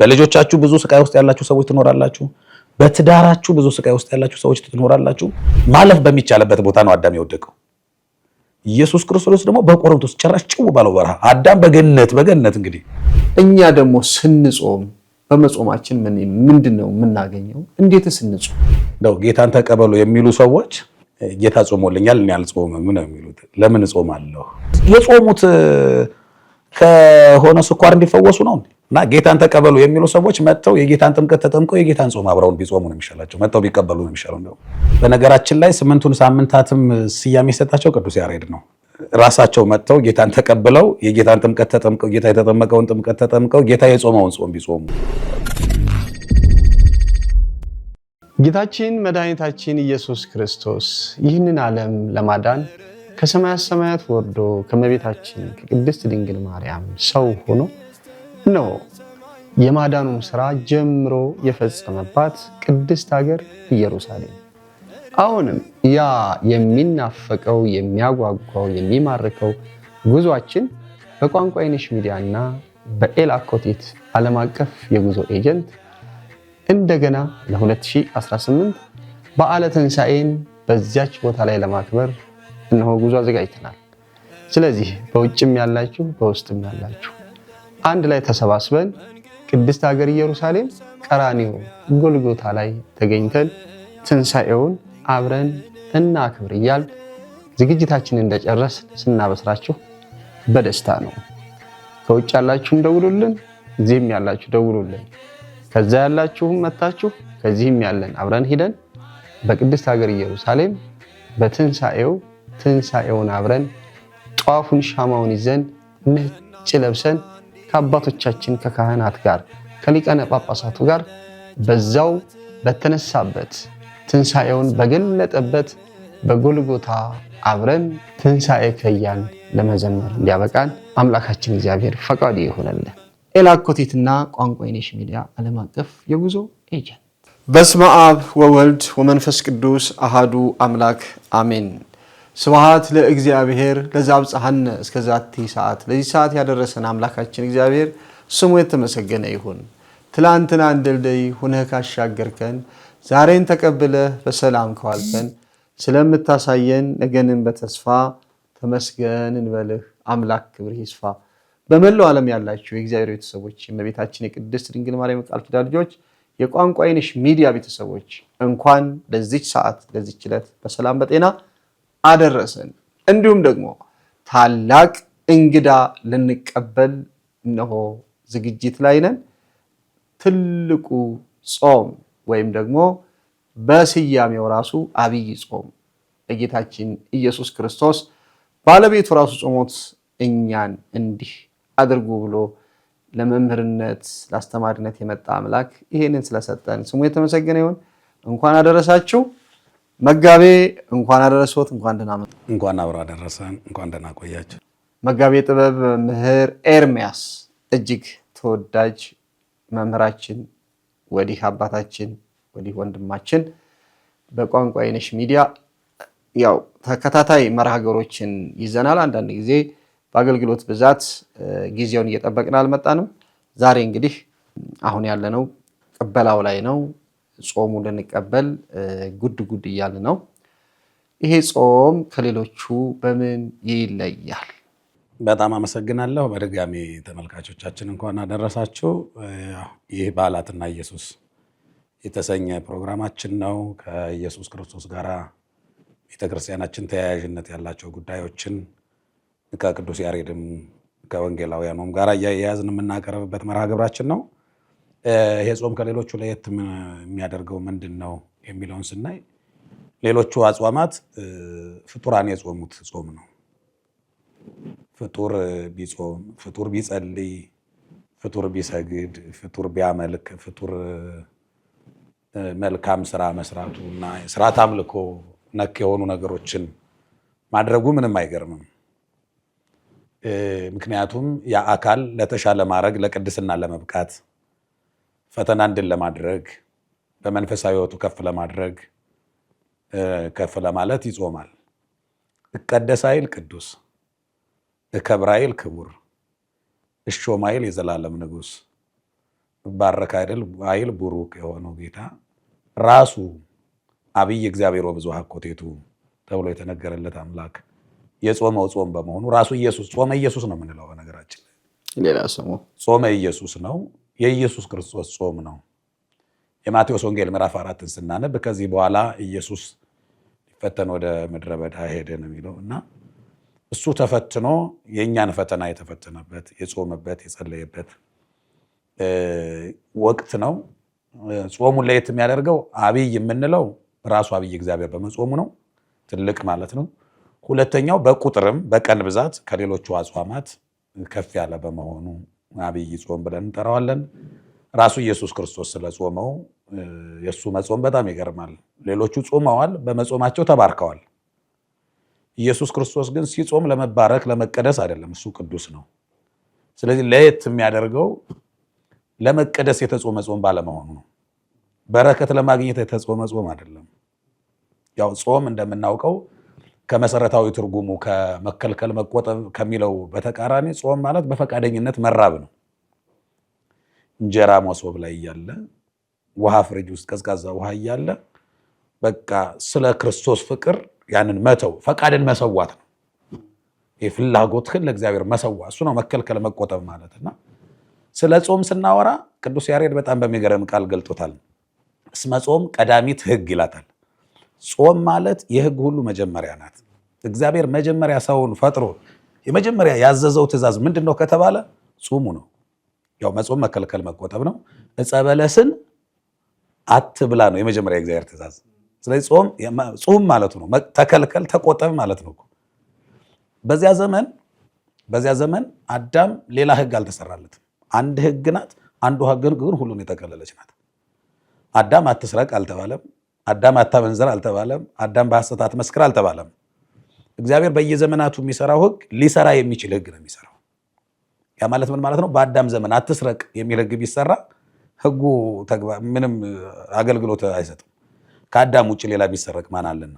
በልጆቻችሁ ብዙ ስቃይ ውስጥ ያላችሁ ሰዎች ትኖራላችሁ። በትዳራችሁ ብዙ ስቃይ ውስጥ ያላችሁ ሰዎች ትኖራላችሁ። ማለፍ በሚቻልበት ቦታ ነው አዳም የወደቀው። ኢየሱስ ክርስቶስ ደግሞ በቆሮንቶስ ጭራሽ ጭው ባለው በረሃ፣ አዳም በገነት እንግዲህ እኛ ደግሞ ስንጾም በመጾማችን ምንድነው የምናገኘው? እንዴትስ እንጾም? ነው ጌታን ተቀበሉ የሚሉ ሰዎች ጌታ ጾሞልኛል እኔ አልጾምም ነው የሚሉት። ለምን ጾማለሁ? የጾሙት ከሆነ ስኳር እንዲፈወሱ ነው እና ጌታን ተቀበሉ የሚሉ ሰዎች መጥተው የጌታን ጥምቀት ተጠምቀው የጌታን ጾም አብረውን ቢጾሙ ነው የሚሻላቸው። መጥተው ቢቀበሉ ነው የሚሻለው ነው። በነገራችን ላይ 8ቱን ሳምንታትም ስያሜ የሰጣቸው ቅዱስ ያሬድ ነው። ራሳቸው መጥተው ጌታን ተቀብለው የጌታን ጥምቀት ተጠምቀው ጌታ የተጠመቀውን ጥምቀት ተጠምቀው ጌታ የጾመውን ጾም ቢጾሙ። ጌታችን መድኃኒታችን ኢየሱስ ክርስቶስ ይህንን ዓለም ለማዳን ከሰማያት ሰማያት ወርዶ ከመቤታችን ከቅድስት ድንግል ማርያም ሰው ሆኖ ነው የማዳኑን ሥራ ጀምሮ የፈጸመባት ቅድስት ሀገር ኢየሩሳሌም። አሁንም ያ የሚናፈቀው የሚያጓጓው የሚማርከው ጉዟችን በቋንቋ አይነሽ ሚዲያና በኤላኮቴት ዓለም አቀፍ የጉዞ ኤጀንት እንደገና ለ2018 በዓለ ትንሣኤን በዚያች ቦታ ላይ ለማክበር እነሆ ጉዞ አዘጋጅተናል። ስለዚህ በውጭም ያላችሁ በውስጥም ያላችሁ አንድ ላይ ተሰባስበን ቅድስት ሀገር ኢየሩሳሌም ቀራንዮ ጎልጎታ ላይ ተገኝተን ትንሣኤውን አብረን እናክብር እያል ዝግጅታችንን እንደጨረስ ስናበስራችሁ በደስታ ነው። ከውጭ ያላችሁም ደውሉልን፣ እዚህም ያላችሁ ደውሉልን። ከዛ ያላችሁም መታችሁ ከዚህም ያለን አብረን ሄደን በቅድስት ሀገር ኢየሩሳሌም ትንሣኤውን አብረን ጧፉን ሻማውን ይዘን ነጭ ለብሰን ከአባቶቻችን ከካህናት ጋር ከሊቃነ ጳጳሳቱ ጋር በዛው በተነሳበት ትንሣኤውን በገለጠበት በጎልጎታ አብረን ትንሣኤ ከያን ለመዘመር እንዲያበቃን አምላካችን እግዚአብሔር ፈቃዱ ይሆነልን። ኤላኮቴትና ቋንቋ አይነሽ ሚዲያ ዓለም አቀፍ የጉዞ ኤጀንት። በስመ አብ ወወልድ ወመንፈስ ቅዱስ አሃዱ አምላክ አሜን። ስብሐት ለእግዚአብሔር ለዘአብጽሐነ እስከዛቲ ሰዓት። ለዚህ ሰዓት ያደረሰን አምላካችን እግዚአብሔር ስሙ የተመሰገነ ይሁን። ትላንትና እንደልደይ ሆነህ ካሻገርከን፣ ዛሬን ተቀብለህ በሰላም ከዋልከን፣ ስለምታሳየን ነገንን በተስፋ ተመስገን እንበልህ። አምላክ ክብር ይስፋ። በመላው ዓለም ያላችሁ የእግዚአብሔር ቤተሰቦች፣ የእመቤታችን የቅድስት ድንግል ማርያም ቃል ኪዳን ልጆች፣ የቋንቋ አይነሽ ሚዲያ ቤተሰቦች እንኳን ለዚች ሰዓት ለዚች ዕለት በሰላም በጤና አደረሰን። እንዲሁም ደግሞ ታላቅ እንግዳ ልንቀበል እነሆ ዝግጅት ላይ ነን። ትልቁ ጾም ወይም ደግሞ በስያሜው ራሱ አብይ ጾም ጌታችን ኢየሱስ ክርስቶስ ባለቤቱ ራሱ ጾሞት እኛን እንዲህ አድርጉ ብሎ ለመምህርነት ለአስተማሪነት የመጣ አምላክ ይሄንን ስለሰጠን ስሙ የተመሰገነ ይሁን። እንኳን አደረሳችሁ። መጋቤ እንኳን አደረሰዎት። እንኳን ደህና መጡ። እንኳን አብሮ አደረሰን። እንኳን ደህና ቆያችሁ። መጋቤ ጥበብ መምህር ኤርሚያስ እጅግ ተወዳጅ መምህራችን፣ ወዲህ አባታችን፣ ወዲህ ወንድማችን በቋንቋ አይነሽ ሚዲያ ያው ተከታታይ መርሃ ግብሮችን ይዘናል። አንዳንድ ጊዜ በአገልግሎት ብዛት ጊዜውን እየጠበቅን አልመጣንም። ዛሬ እንግዲህ አሁን ያለነው ቅበላው ላይ ነው። ጾሙ ልንቀበል ጉድ እያለ ነው። ይሄ ጾም ከሌሎቹ በምን ይለያል? በጣም አመሰግናለሁ። በድጋሚ ተመልካቾቻችን እንኳን አደረሳችሁ። ይህ በዓላትና ኢየሱስ የተሰኘ ፕሮግራማችን ነው። ከኢየሱስ ክርስቶስ ጋር ቤተክርስቲያናችን ተያያዥነት ያላቸው ጉዳዮችን ከቅዱስ ያሬድም ከወንጌላውያኑም ጋር እያያዝን የምናቀርብበት መርሃ ግብራችን ነው። ይሄ ጾም ከሌሎቹ ለየት የሚያደርገው ምንድን ነው የሚለውን ስናይ ሌሎቹ አጽዋማት ፍጡራን የጾሙት ጾም ነው። ፍጡር ቢጾም፣ ፍጡር ቢጸልይ፣ ፍጡር ቢሰግድ፣ ፍጡር ቢያመልክ፣ ፍጡር መልካም ስራ መስራቱ እና ስርዓት አምልኮ ነክ የሆኑ ነገሮችን ማድረጉ ምንም አይገርምም። ምክንያቱም ያ አካል ለተሻለ ማድረግ ለቅድስና ለመብቃት ፈተና እንድን ለማድረግ በመንፈሳዊ ሕይወቱ ከፍ ለማድረግ ከፍ ለማለት ይጾማል። እቀደስ አይል ቅዱስ፣ እከብር አይል ክቡር፣ እሾም አይል የዘላለም ንጉሥ፣ ባረክ አይል ቡሩክ የሆነው ጌታ ራሱ አብይ እግዚአብሔር ወብዙኃ ኮቴቱ ተብሎ የተነገረለት አምላክ የጾመው ጾም በመሆኑ ራሱ ኢየሱስ ጾመ ኢየሱስ ነው የምንለው። በነገራችን ሌላ ስሙ ጾመ ኢየሱስ ነው። የኢየሱስ ክርስቶስ ጾም ነው። የማቴዎስ ወንጌል ምዕራፍ 4ን ስናነብ ከዚህ በኋላ ኢየሱስ ሊፈተን ወደ ምድረ በዳ ሄደ ነው የሚለው እና እሱ ተፈትኖ የእኛን ፈተና የተፈተነበት የጾመበት የጸለየበት ወቅት ነው። ጾሙን ለየት የሚያደርገው አብይ የምንለው ራሱ አብይ እግዚአብሔር በመጾሙ ነው። ትልቅ ማለት ነው። ሁለተኛው በቁጥርም በቀን ብዛት ከሌሎቹ አጽዋማት ከፍ ያለ በመሆኑ አብይ ጾም ብለን እንጠራዋለን። ራሱ ኢየሱስ ክርስቶስ ስለጾመው የእሱ መጾም በጣም ይገርማል። ሌሎቹ ጾመዋል፣ በመጾማቸው ተባርከዋል። ኢየሱስ ክርስቶስ ግን ሲጾም ለመባረክ ለመቀደስ አይደለም፣ እሱ ቅዱስ ነው። ስለዚህ ለየት የሚያደርገው ለመቀደስ የተጾመ ጾም ባለመሆኑ ነው። በረከት ለማግኘት የተጾመ ጾም አይደለም። ያው ጾም እንደምናውቀው ከመሰረታዊ ትርጉሙ ከመከልከል መቆጠብ ከሚለው በተቃራኒ ጾም ማለት በፈቃደኝነት መራብ ነው። እንጀራ መሶብ ላይ እያለ ውሃ ፍሪጅ ውስጥ ቀዝቃዛ ውሃ እያለ በቃ ስለ ክርስቶስ ፍቅር ያንን መተው ፈቃድን መሰዋት ነው። የፍላጎትህን ለእግዚአብሔር መሰዋ እሱ ነው መከልከል መቆጠብ ማለትና ስለ ጾም ስናወራ ቅዱስ ያሬድ በጣም በሚገርም ቃል ገልጦታል። እስመ ጾም ቀዳሚት ሕግ ይላታል። ጾም ማለት የሕግ ሁሉ መጀመሪያ ናት። እግዚአብሔር መጀመሪያ ሰውን ፈጥሮ የመጀመሪያ ያዘዘው ትእዛዝ ምንድን ነው ከተባለ ጾሙ ነው። ያው መጾም መከልከል መቆጠብ ነው። ዕፀ በለስን አትብላ ነው የመጀመሪያ የእግዚአብሔር ትእዛዝ። ስለዚህ ጾም ማለቱ ነው ተከልከል ተቆጠብ ማለት ነው። በዚያ ዘመን አዳም ሌላ ሕግ አልተሰራለትም። አንድ ሕግ ናት። አንዱ ሕግ ግን ሁሉን የጠቀለለች ናት። አዳም አትስረቅ አልተባለም። አዳም አታመንዝር አልተባለም። አዳም በሐሰት አትመስክር አልተባለም። እግዚአብሔር በየዘመናቱ የሚሰራው ሕግ ሊሰራ የሚችል ሕግ ነው የሚሰራው። ያ ማለት ምን ማለት ነው? በአዳም ዘመን አትስረቅ የሚል ሕግ ቢሰራ ሕጉ ምንም አገልግሎት አይሰጥም። ከአዳም ውጭ ሌላ ቢሰረቅ ማን አለና?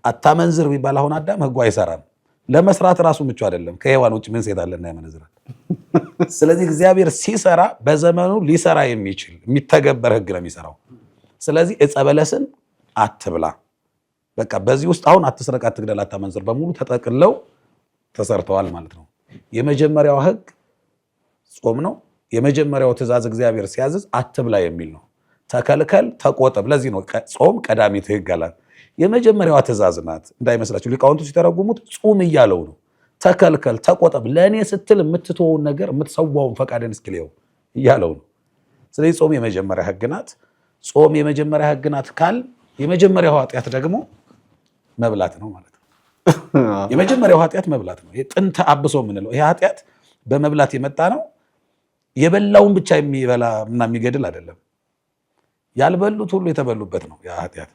አታመንዝር ቢባል አሁን አዳም ሕጉ አይሰራም። ለመስራት ራሱ ምቹ አይደለም። ከሔዋን ውጭ ምን ሴት አለና ያመነዝራል? ስለዚህ እግዚአብሔር ሲሰራ በዘመኑ ሊሰራ የሚችል የሚተገበር ሕግ ነው የሚሰራው። ስለዚህ ዕፀ በለስን አትብላ፣ በቃ በዚህ ውስጥ አሁን አትስረቅ፣ አትግደል፣ አታመንዝር በሙሉ ተጠቅለው ተሰርተዋል ማለት ነው። የመጀመሪያው ሕግ ጾም ነው። የመጀመሪያው ትእዛዝ እግዚአብሔር ሲያዝዝ አትብላ የሚል ነው። ተከልከል፣ ተቆጠብ። ለዚህ ነው ጾም ቀዳሚት ሕግ አላት። የመጀመሪያዋ ትእዛዝ ናት እንዳይመስላችሁ። ሊቃውንቱ ሲተረጉሙት ጾም እያለው ነው። ተከልከል፣ ተቆጠብ፣ ለእኔ ስትል የምትተወውን ነገር የምትሰዋውን ፈቃድን እስኪልየው እያለው ነው። ስለዚህ ጾም የመጀመሪያ ሕግ ናት። ጾም የመጀመሪያ ሕግ ናት ካል የመጀመሪያው ኃጢአት ደግሞ መብላት ነው ማለት ነው። የመጀመሪያው ኃጢአት መብላት ነው። ጥንተ አብሶ የምንለው ይሄ ኃጢአት በመብላት የመጣ ነው። የበላውን ብቻ የሚበላ እና የሚገድል አይደለም። ያልበሉት ሁሉ የተበሉበት ነው። ያ ኃጢአት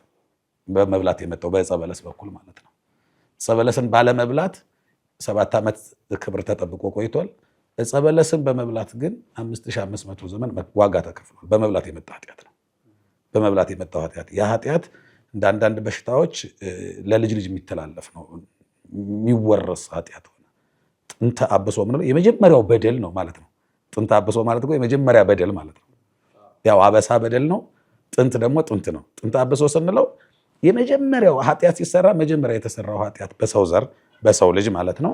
በመብላት የመጣው በዕፀ በለስ በኩል ማለት ነው። ዕፀ በለስን ባለመብላት 7 ዓመት ክብር ተጠብቆ ቆይቷል። ዕፀ በለስን በመብላት ግን 5500 ዘመን ዋጋ ተከፍሏል። በመብላት የመጣ ኃጢአት ነው። በመብላት የመጣው ኃጢአት ያ ኃጢአት እንደ አንዳንድ በሽታዎች ለልጅ ልጅ የሚተላለፍ ነው፣ የሚወረስ ኃጢአት ሆነ። ጥንተ አብሶ ምንለው የመጀመሪያው በደል ነው ማለት ነው። ጥንተ አብሶ ማለት ነው የመጀመሪያ በደል ማለት ነው። ያው አበሳ በደል ነው፣ ጥንት ደግሞ ጥንት ነው። ጥንተ አብሶ ስንለው የመጀመሪያው ኃጢአት ሲሰራ መጀመሪያ የተሰራው ኃጢአት በሰው ዘር በሰው ልጅ ማለት ነው።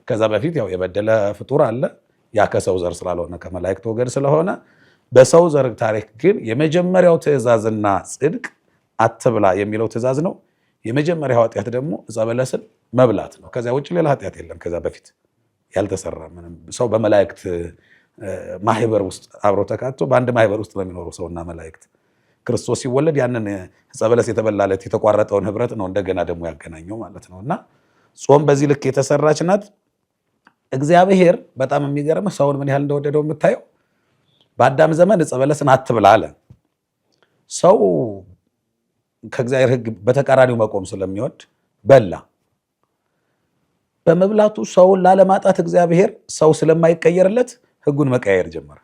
ከዛ በፊት ያው የበደለ ፍጡር አለ። ያ ከሰው ዘር ስላልሆነ ከመላእክት ወገን ስለሆነ በሰው ዘር ታሪክ ግን የመጀመሪያው ትእዛዝና ጽድቅ አትብላ የሚለው ትእዛዝ ነው። የመጀመሪያው ኃጢአት ደግሞ ዕፀ በለስን መብላት ነው። ከዚያ ውጭ ሌላ ኃጢአት የለም። ከዛ በፊት ያልተሰራ ምንም ሰው በመላእክት ማህበር ውስጥ አብሮ ተካቶ በአንድ ማህበር ውስጥ ነው የሚኖረው ሰውና መላእክት። ክርስቶስ ሲወለድ ያንን ዕፀ በለስ የተበላለት የተቋረጠውን ህብረት ነው እንደገና ደግሞ ያገናኘው ማለት ነው። እና ጾም በዚህ ልክ የተሰራች ናት። እግዚአብሔር በጣም የሚገርምህ ሰውን ምን ያህል እንደወደደው የምታየው በአዳም ዘመን ዕፀ በለስን አትብላ አለ። ሰው ከእግዚአብሔር ሕግ በተቃራኒው መቆም ስለሚወድ በላ። በመብላቱ ሰውን ላለማጣት እግዚአብሔር ሰው ስለማይቀየርለት ሕጉን መቀየር ጀመረ።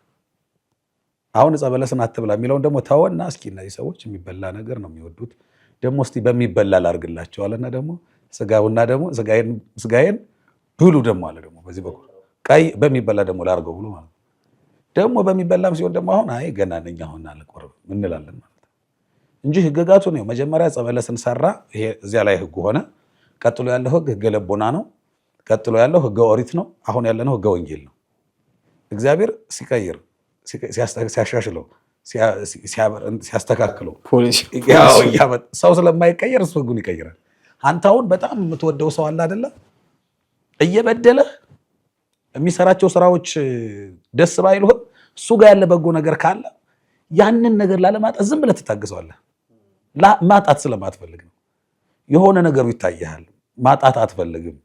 አሁን ዕፀ በለስን አትብላ የሚለውን ደግሞ ተወና እስኪ እነዚህ ሰዎች የሚበላ ነገር ነው የሚወዱት፣ ደግሞ እስቲ በሚበላ ላርግላቸዋልና ደግሞ ስጋውና ደግሞ ስጋዬን ብሉ ደግሞ አለ። ደግሞ በዚህ በኩል ቀይ በሚበላ ደግሞ ላርገው ብሎ ማለት ደግሞ በሚበላም ሲሆን ደግሞ አሁን አይ ገና ነኝ አሁን አልቆርብም እንላለን ማለት ነው እንጂ ህግጋቱ ነው። መጀመሪያ ዕፀ በለስን ሰራ፣ ይሄ እዚያ ላይ ህግ ሆነ። ቀጥሎ ያለው ህግ ህገ ልቦና ነው። ቀጥሎ ያለው ህገ ኦሪት ነው። አሁን ያለነው ህገ ወንጌል ነው። እግዚአብሔር ሲቀይር ሲያሻሽለው ሲያስተካክለው ሰው ስለማይቀየር እሱ ህጉን ይቀይራል። አንተ አሁን በጣም የምትወደው ሰው አለ አይደለ? እየበደለህ የሚሰራቸው ስራዎች ደስ ባይልህም እሱ ጋር ያለ በጎ ነገር ካለ ያንን ነገር ላለማጣት ዝም ብለህ ትታገሰዋለህ። ማጣት ስለማትፈልግ ነው። የሆነ ነገሩ ይታያል፣ ማጣት አትፈልግም።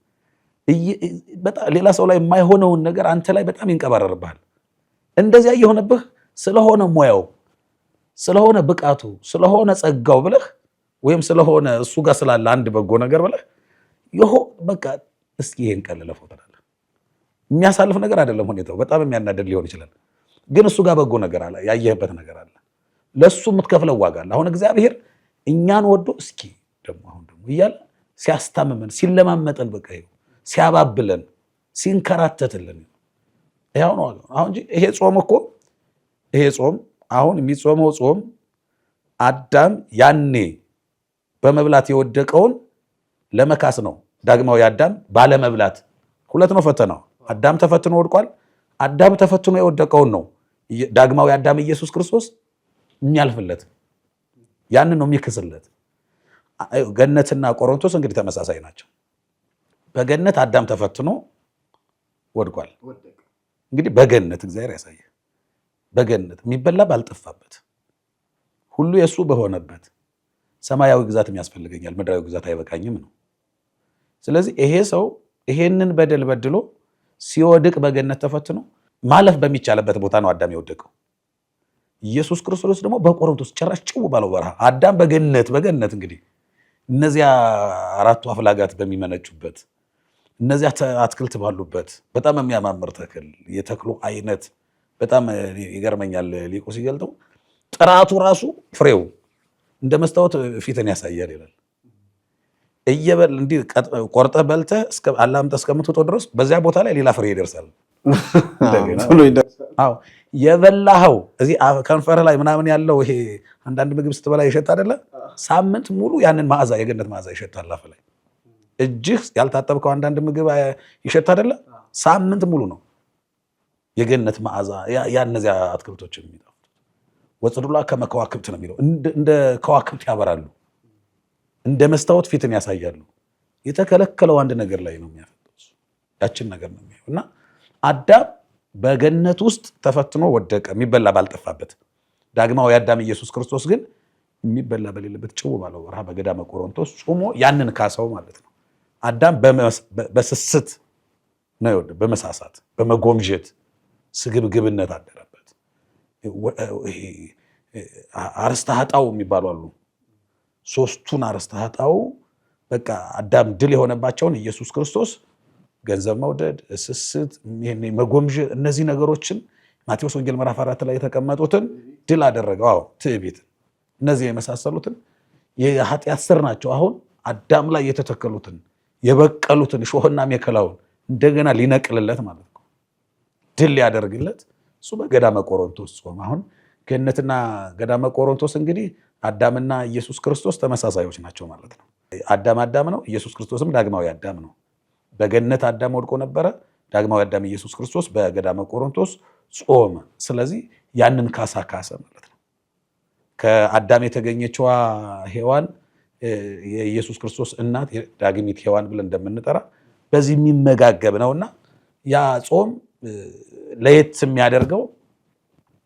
ሌላ ሰው ላይ የማይሆነውን ነገር አንተ ላይ በጣም ይንቀባረርብሃል። እንደዚያ እየሆነብህ ስለሆነ ሙያው፣ ስለሆነ ብቃቱ፣ ስለሆነ ጸጋው ብለህ ወይም ስለሆነ እሱ ጋር ስላለ አንድ በጎ ነገር ብለህ በቃ እስኪ ይሄን ቀለለፈው ትላለህ። የሚያሳልፍ ነገር አይደለም ሁኔታው፣ በጣም የሚያናደድ ሊሆን ይችላል። ግን እሱ ጋር በጎ ነገር አለ፣ ያየህበት ነገር አለ፣ ለሱ የምትከፍለው ዋጋ አለ። አሁን እግዚአብሔር እኛን ወዶ እስኪ ደግሞ አሁን ደግሞ እያለ ሲያስታምመን፣ ሲለማመጠን፣ በቃ ሲያባብለን፣ ሲንከራተትልን ያው ነው አሁን እንጂ ይሄ ጾም እኮ ይሄ ጾም አሁን የሚጾመው ጾም አዳም ያኔ በመብላት የወደቀውን ለመካስ ነው። ዳግማዊ አዳም ባለመብላት ሁለት ነው ፈተናው። አዳም ተፈትኖ ወድቋል። አዳም ተፈትኖ የወደቀውን ነው ዳግማዊ አዳም ኢየሱስ ክርስቶስ የሚያልፍለት፣ ያንን ነው የሚክስለት። ገነትና ቆሮንቶስ እንግዲህ ተመሳሳይ ናቸው። በገነት አዳም ተፈትኖ ወድቋል። እንግዲህ በገነት እግዚአብሔር ያሳየ፣ በገነት የሚበላ ባልጠፋበት ሁሉ የእሱ በሆነበት ሰማያዊ ግዛት ያስፈልገኛል፣ ምድራዊ ግዛት አይበቃኝም ነው። ስለዚህ ይሄ ሰው ይሄንን በደል በድሎ ሲወድቅ በገነት ተፈትኖ ማለፍ በሚቻልበት ቦታ ነው አዳም የወደቀው። ኢየሱስ ክርስቶስ ደግሞ በቆሮንቶስ ጭራሽ ጭው ባለው በረሃ፣ አዳም በገነት እንግዲህ እነዚያ አራቱ አፍላጋት በሚመነጩበት እነዚያ አትክልት ባሉበት በጣም የሚያማምር ተክል፣ የተክሉ አይነት በጣም ይገርመኛል። ሊቁ ሲገልጠው ጥራቱ ራሱ ፍሬው እንደ መስታወት ፊትን ያሳያል ይላል። እንዲህ ቆርጠህ በልተህ አላምጠህ እስከምትወጣው ድረስ በዚያ ቦታ ላይ ሌላ ፍሬ ይደርሳል። የበላኸው እዚህ ከንፈርህ ላይ ምናምን ያለው ይሄ አንዳንድ ምግብ ስትበላ ይሸት አይደለ? ሳምንት ሙሉ ያንን መዓዛ የገነት መዓዛ ይሸታል አፍ ላይ። እጅህ ያልታጠብከው አንዳንድ ምግብ ይሸት አይደለ? ሳምንት ሙሉ ነው የገነት መዓዛ ያ እነዚያ አትክልቶች የሚጣፍጡት። ወጽዱላ ከመከዋክብት ነው የሚለው። እንደ ከዋክብት ያበራሉ፣ እንደ መስታወት ፊትን ያሳያሉ። የተከለከለው አንድ ነገር ላይ ነው የሚያፈጡት፣ ያችን ነገር ነው የሚያየው። እና አዳም በገነት ውስጥ ተፈትኖ ወደቀ፣ የሚበላ ባልጠፋበት። ዳግማዊ አዳም ኢየሱስ ክርስቶስ ግን የሚበላ በሌለበት ጭው ባለው በረሃ በገዳመ ቆሮንቶስ ጾሞ ያንን ካሰው ማለት ነው። አዳም በስስት ነው የወደቀው፣ በመሳሳት በመጎምጀት ስግብግብነት አደረበት። አርእስተ ኃጣውእ የሚባሉ አሉ። ሶስቱን አርእስተ ኃጣውእ በቃ አዳም ድል የሆነባቸውን ኢየሱስ ክርስቶስ ገንዘብ መውደድ፣ ስስት፣ መጎምጀት፣ እነዚህ ነገሮችን ማቴዎስ ወንጌል ምዕራፍ 4 ላይ የተቀመጡትን ድል አደረገው። አዎ ትዕቢትን፣ እነዚህ የመሳሰሉትን የኃጢአት ስር ናቸው። አሁን አዳም ላይ የተተከሉትን የበቀሉትን ሾህና ሜከላውን እንደገና ሊነቅልለት ማለት ነው፣ ድል ሊያደርግለት እሱ በገዳመ ቆሮንቶስ ጾም። አሁን ገነትና ገዳመ ቆሮንቶስ እንግዲህ አዳምና ኢየሱስ ክርስቶስ ተመሳሳዮች ናቸው ማለት ነው። አዳም ነው፣ ኢየሱስ ክርስቶስም ዳግማዊ አዳም ነው። በገነት አዳም ወድቆ ነበረ። ዳግማዊ አዳም ኢየሱስ ክርስቶስ በገዳመ ቆሮንቶስ ጾመ። ስለዚህ ያንን ካሳ ካሰ ማለት ነው። ከአዳም የተገኘችዋ ሔዋን የኢየሱስ ክርስቶስ እናት ዳግሚት ሔዋን ብለን እንደምንጠራ በዚህ የሚመጋገብ ነውና ያ ጾም ለየት የሚያደርገው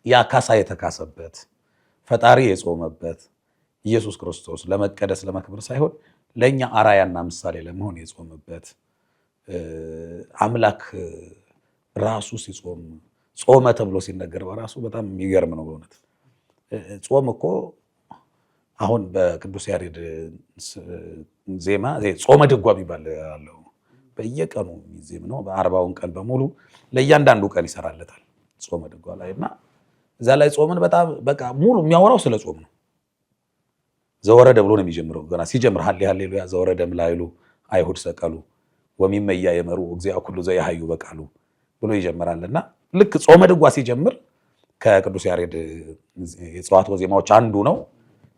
ያ ካሳ የተካሰበት፣ ፈጣሪ የጾመበት፣ ኢየሱስ ክርስቶስ ለመቀደስ ለመክበር ሳይሆን ለእኛ አራያና ምሳሌ ለመሆን የጾመበት፣ አምላክ ራሱ ሲጾም ጾመ ተብሎ ሲነገር በራሱ በጣም የሚገርም ነው በእውነት። ጾም እኮ አሁን በቅዱስ ያሬድ ዜማ ጾመ ድጓ የሚባል አለው። በየቀኑ የሚዜም ነው። በ40ውን ቀን በሙሉ ለእያንዳንዱ ቀን ይሰራለታል ጾመ ድጓ ላይ እና እዛ ላይ ጾምን በጣም በቃ ሙሉ የሚያወራው ስለ ጾም ነው። ዘወረደ ብሎ ነው የሚጀምረው። ገና ሲጀምር ሀሌ ሃሌሉያ ዘወረደ ምላይሉ አይሁድ ሰቀሉ ወሚመያ የመሩ እግዚአ ኩሉ ዘያሃዩ በቃሉ ብሎ ይጀምራልና ልክ ጾመ ድጓ ሲጀምር ከቅዱስ ያሬድ የጸዋትወ ዜማዎች አንዱ ነው።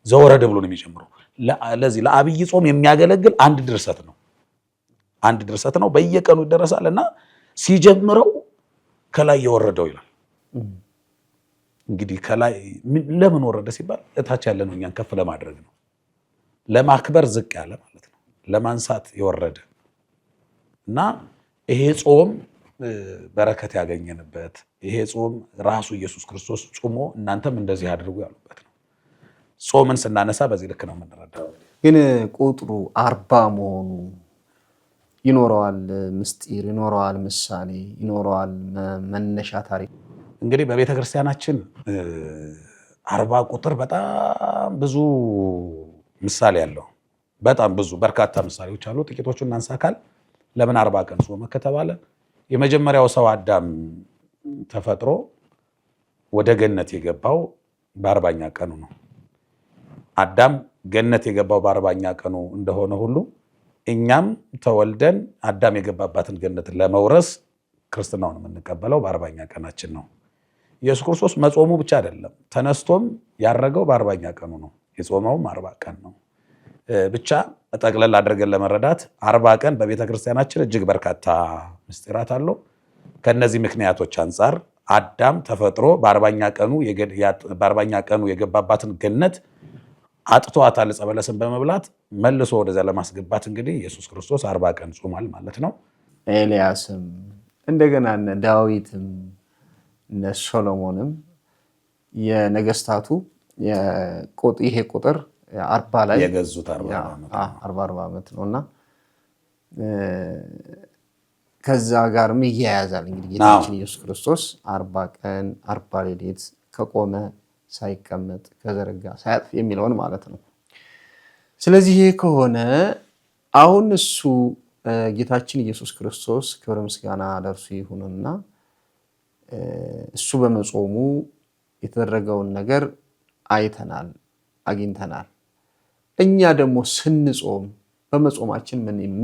ዘወረደ ብሎ ነው የሚጀምረው። ለዚህ ለአብይ ጾም የሚያገለግል አንድ ድርሰት ነው። በየቀኑ ይደረሳል እና ሲጀምረው ከላይ የወረደው ይላል። እንግዲህ ከላይ ለምን ወረደ ሲባል እታች ያለ ነው እኛን ከፍ ለማድረግ ነው። ለማክበር ዝቅ ያለ ማለት ነው። ለማንሳት የወረደ እና ይሄ ጾም በረከት ያገኘንበት ይሄ ጾም ራሱ ኢየሱስ ክርስቶስ ጾሞ እናንተም እንደዚህ አድርጉ ያሉበት ነው። ጾምን ስናነሳ በዚህ ልክ ነው የምንረዳው። ግን ቁጥሩ 40 መሆኑ ይኖረዋል ምስጢር፣ ይኖረዋል ምሳሌ፣ ይኖረዋል መነሻ ታሪክ። እንግዲህ በቤተ ክርስቲያናችን 40 ቁጥር በጣም ብዙ ምሳሌ ያለው በጣም ብዙ በርካታ ምሳሌዎች አሉ። ጥቂቶቹን እናንሳካል። ለምን 40 ቀን ጾመ ከተባለ የመጀመሪያው ሰው አዳም ተፈጥሮ ወደ ገነት የገባው በ40ኛ ቀኑ ነው። አዳም ገነት የገባው በ40ኛ ቀኑ እንደሆነ ሁሉ እኛም ተወልደን አዳም የገባባትን ገነት ለመውረስ ክርስትናውን የምንቀበለው በ40ኛ ቀናችን ነው። ኢየሱስ ክርስቶስ መጾሙ ብቻ አይደለም፣ ተነስቶም ያረገው በ40ኛ ቀኑ ነው። የጾመውም 40 ቀን ነው። ብቻ ጠቅለል አድርገን ለመረዳት 40 ቀን በቤተ ክርስቲያናችን እጅግ በርካታ ምስጢራት አለው። ከነዚህ ምክንያቶች አንጻር አዳም ተፈጥሮ በ40ኛ ቀኑ የገባባትን ገነት አጥቷታል። ዕፀ በለስን በመብላት መልሶ ወደዛ ለማስገባት እንግዲህ ኢየሱስ ክርስቶስ 40 ቀን ጾሟል ማለት ነው። ኤልያስም እንደገና እነ ዳዊትም እነ ሶሎሞንም የነገስታቱ ይሄ ቁጥር 40 ላይ የገዙት 40 ዓመት ነውና ከዛ ጋርም ይያያዛል። እንግዲህ ጌታችን ኢየሱስ ክርስቶስ 40 ቀን 40 ሌሊት ከቆመ ሳይቀመጥ ከዘረጋ ሳያጥፍ የሚለውን ማለት ነው። ስለዚህ ይሄ ከሆነ አሁን እሱ ጌታችን ኢየሱስ ክርስቶስ ክብረ ምስጋና ለእርሱ ይሁንና እሱ በመጾሙ የተደረገውን ነገር አይተናል፣ አግኝተናል። እኛ ደግሞ ስንጾም በመጾማችን